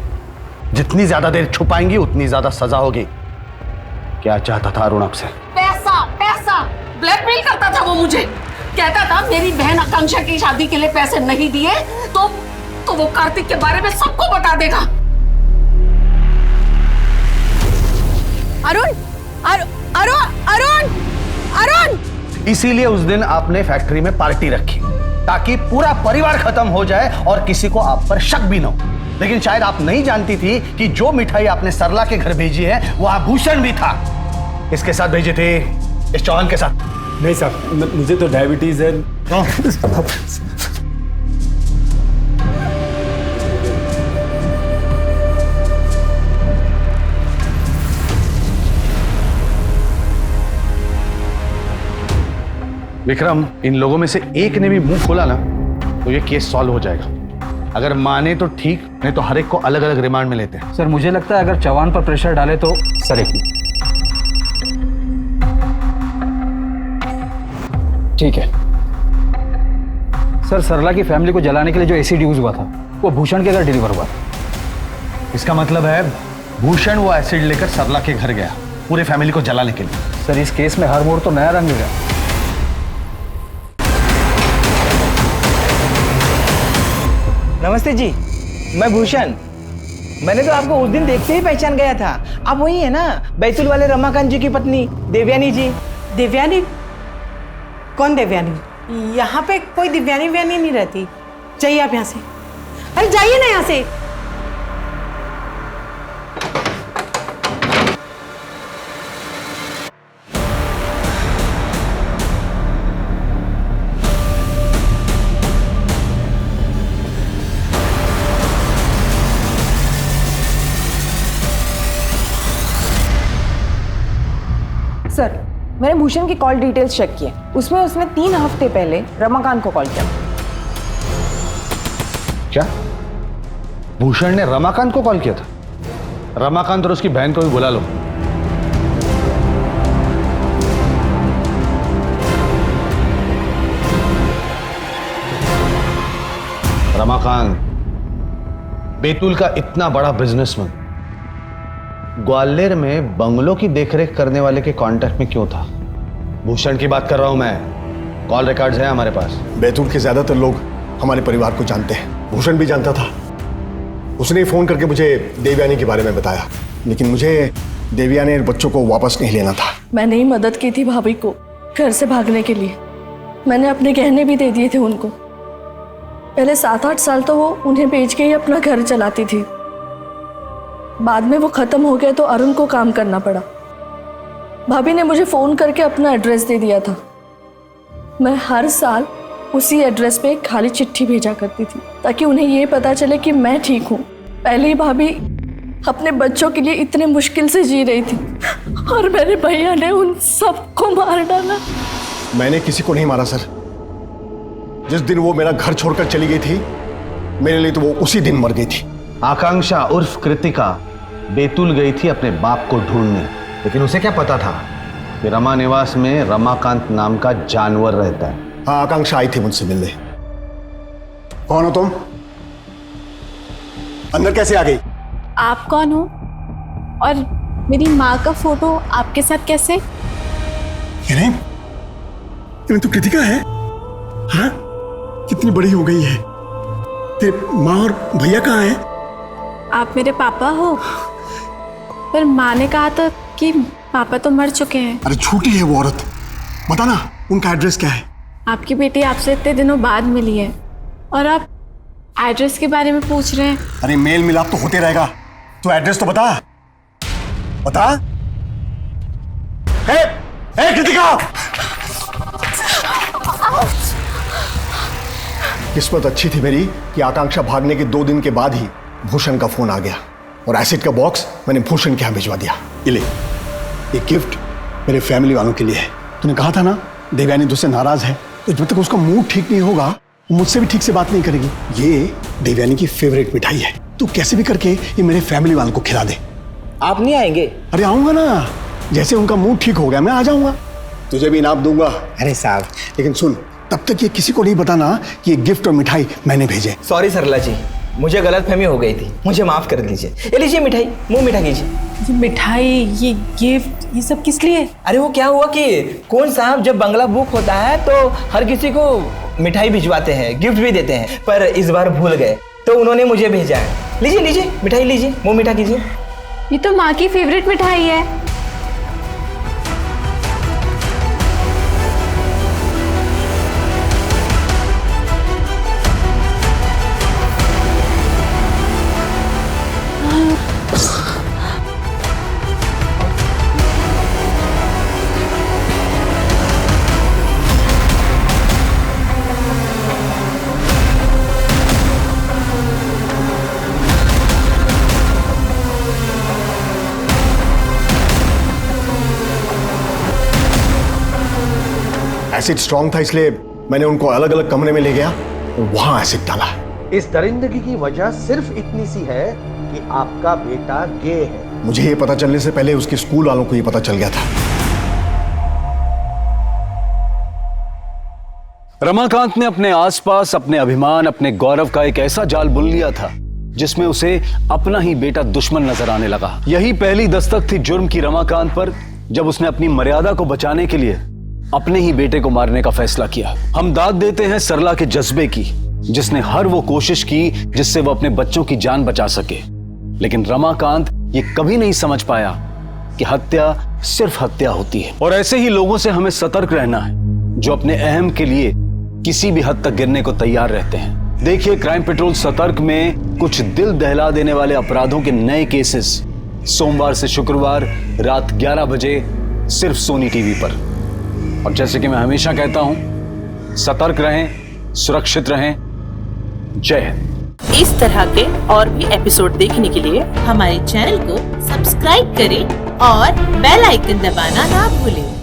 जितनी ज्यादा देर छुपाएंगी उतनी ज्यादा सजा होगी। क्या चाहता था अरुण आपसे? पैसा, पैसा ब्लैकमेल करता था वो मुझे। कहता था मेरी बहन आकांक्षा की शादी के लिए पैसे नहीं दिए तो वो कार्तिक के बारे में सबको बता देगा। अरुण, अरुण, अरुण, अरुण! इसीलिए उस दिन आपने फैक्ट्री में पार्टी रखी, ताकि पूरा परिवार खत्म हो जाए और किसी को आप पर शक भी न हो। लेकिन शायद आप नहीं जानती थी कि जो मिठाई आपने सरला के घर भेजी है वो आभूषण भी था। इसके साथ भेजी थी, इस चौहान के साथ। नहीं साहब, मुझे तो डायबिटीज है। विक्रम, इन लोगों में से एक ने भी मुंह खोला ना तो ये केस सॉल्व हो जाएगा। अगर माने तो ठीक, नहीं तो हर एक को अलग अलग रिमांड में लेते हैं। सर मुझे लगता है अगर चौहान पर प्रेशर डाले तो सर एक ठीक है। सर सरला की फैमिली को जलाने के लिए जो एसिड यूज हुआ था वो भूषण के घर डिलीवर हुआ था। इसका मतलब है भूषण वो एसिड लेकर सरला के घर गया पूरे फैमिली को जलाने के लिए। सर इस केस में हर मोड़ तो नया रंग है। नमस्ते जी, मैं भूषण। मैंने तो आपको उस दिन देखते ही पहचान गया था। आप वही है ना, बैतूल वाले रमाकांत जी की पत्नी देवयानी जी? देवयानी? कौन देवयानी? यहाँ पे कोई दिव्यानी व्यानी नहीं रहती। जाइए आप यहाँ से। अरे जाइए ना यहाँ से। सर, मैंने भूषण की कॉल डिटेल्स चेक किए, उसमें उसने 3 हफ्ते पहले रमाकांत को कॉल किया। क्या भूषण ने रमाकांत को कॉल किया था? रमाकांत और उसकी बहन को भी बुला लो। रमाकांत बैतूल का इतना बड़ा बिजनेसमैन, ग्वालियर में बंगलों की देखरेख करने वाले के कांटेक्ट में क्यों था? भूषण की बात कर रहा हूं मैं, कॉल रिकॉर्ड्स हैं हमारे पास। बैतूल के ज्यादातर लोग हमारे परिवार को जानते हैं, भूषण भी जानता था। उसने फोन करके मुझे देवयानी के बारे में बताया, लेकिन मुझे देवयानी और बच्चों को वापस नहीं लेना था। मैंने ही मदद की थी भाभी को घर से भागने के लिए। मैंने अपने गहने भी दे दिए थे उनको। पहले 7-8 साल तो वो उन्हें बेच के ही अपना घर चलाती थी। बाद में वो खत्म हो गया तो अरुण को काम करना पड़ा। भाभी ने मुझे फोन करके अपना एड्रेस दे दिया था। मैं हर साल उसी एड्रेस पे एक खाली चिट्ठी भेजा करती थी ताकि उन्हें ये पता चले कि मैं ठीक हूँ। पहले ही भाभी अपने बच्चों के लिए इतने मुश्किल से जी रही थी और मेरे भैया ने उन सबको मार डाला। मैंने किसी को नहीं मारा सर। जिस दिन वो मेरा घर छोड़कर चली गई थी, मेरे लिए तो वो उसी दिन मर गई थी। आकांक्षा उर्फ कृतिका बैतूल गई थी अपने बाप को ढूंढने, लेकिन उसे क्या पता था कि रमा निवास में रमाकांत नाम का जानवर रहता है। हाँ, आकांक्षा आई थी मुझसे मिलने। कौन हो तुम? अंदर कैसे आ गई? आप कौन हो और मेरी माँ का फोटो आपके साथ कैसे? ये नहीं तो कृतिका है। हाँ, कितनी बड़ी हो गई है। तेरे माँ और भैया कहाँ हैं? आप मेरे पापा हो? पर माँ ने कहा था कि पापा तो मर चुके हैं। अरे झूठी है वो औरत। बता ना, उनका एड्रेस क्या है? आपकी बेटी आपसे इतने दिनों बाद मिली है और आप एड्रेस के बारे में पूछ रहे हैं। अरे मेल मिलाप तो होते रहेगा, तो एड्रेस तो बता। बता। हे कृतिका! किस्मत अच्छी थी मेरी कि आकांक्षा भागने के 2 दिन के बाद ही भूषण का फोन आ गया और एसिड का बॉक्स मैंने भूषण के यहाँ भिजवा दिया। ये ले, ये गिफ्ट मेरे फैमिली वालों के लिए है। तूने कहा था ना देवयानी तुझसे नाराज है, तो जब तक उसका मूड ठीक नहीं होगा वो मुझसे भी ठीक से बात नहीं करेगी। ये देवयानी की फेवरेट मिठाई है, तू कैसे भी करके ये मेरे फैमिली वालों को खिला दे। आप नहीं आएंगे? अरे आऊंगा ना, जैसे उनका मूड ठीक हो गया मैं आ जाऊंगा, तुझे भी इनाम दूंगा। अरे साहब, लेकिन सुन, तब तक ये किसी को नहीं बताना कि ये गिफ्ट और मिठाई मैंने भेजे। सॉरी सरला जी, मुझे गलतफहमी हो गई थी, मुझे माफ कर दीजिए। ये लीजिए मिठाई, मुंह मीठा कीजिए। ये मिठाई, ये गिफ्ट, ये सब किस लिए? अरे वो क्या हुआ कि कौन साहब जब बंगला बुक होता है तो हर किसी को मिठाई भिजवाते हैं, गिफ्ट भी देते हैं, पर इस बार भूल गए तो उन्होंने मुझे भेजा है। लीजिए लीजिए मिठाई लीजिए, मुंह मीठा कीजिए। ये तो माँ की फेवरेट मिठाई है। एसिड स्ट्रॉन्ग था, इसलिए मैंने उनको अलग अलग कमरे में ले गया और वहां एसिड डाला। इस दरिंदगी की वजह सिर्फ इतनी सी है कि आपका बेटा गे है। मुझे ये पता चलने से पहले उसके स्कूल वालों को ये पता चल गया था। रमाकांत ने अपने आसपास अपने अभिमान, अपने गौरव का एक ऐसा जाल बुन लिया था जिसमें उसे अपना ही बेटा दुश्मन नजर आने लगा। यही पहली दस्तक थी जुर्म की रमाकांत पर, जब उसने अपनी मर्यादा को बचाने के लिए अपने ही बेटे को मारने का फैसला किया। हम दाद देते हैं सरला के जज्बे की, जिसने हर वो कोशिश की जिससे वो अपने बच्चों की जान बचा सके। लेकिन रमाकांत ये कभी नहीं समझ पाया कि हत्या सिर्फ हत्या होती है। और ऐसे ही लोगों से हमें सतर्क रहना है जो अपने अहम के लिए किसी भी हद तक गिरने को तैयार रहते हैं। देखिए क्राइम पेट्रोल सतर्क में कुछ दिल दहला देने वाले अपराधों के नए केसेस सोमवार से शुक्रवार रात 11 बजे सिर्फ सोनी टीवी पर। और जैसे कि मैं हमेशा कहता हूं, सतर्क रहें, सुरक्षित रहें। जय हिंद। इस तरह के और भी एपिसोड देखने के लिए हमारे चैनल को सब्सक्राइब करें और बेल आइकन दबाना ना भूलें।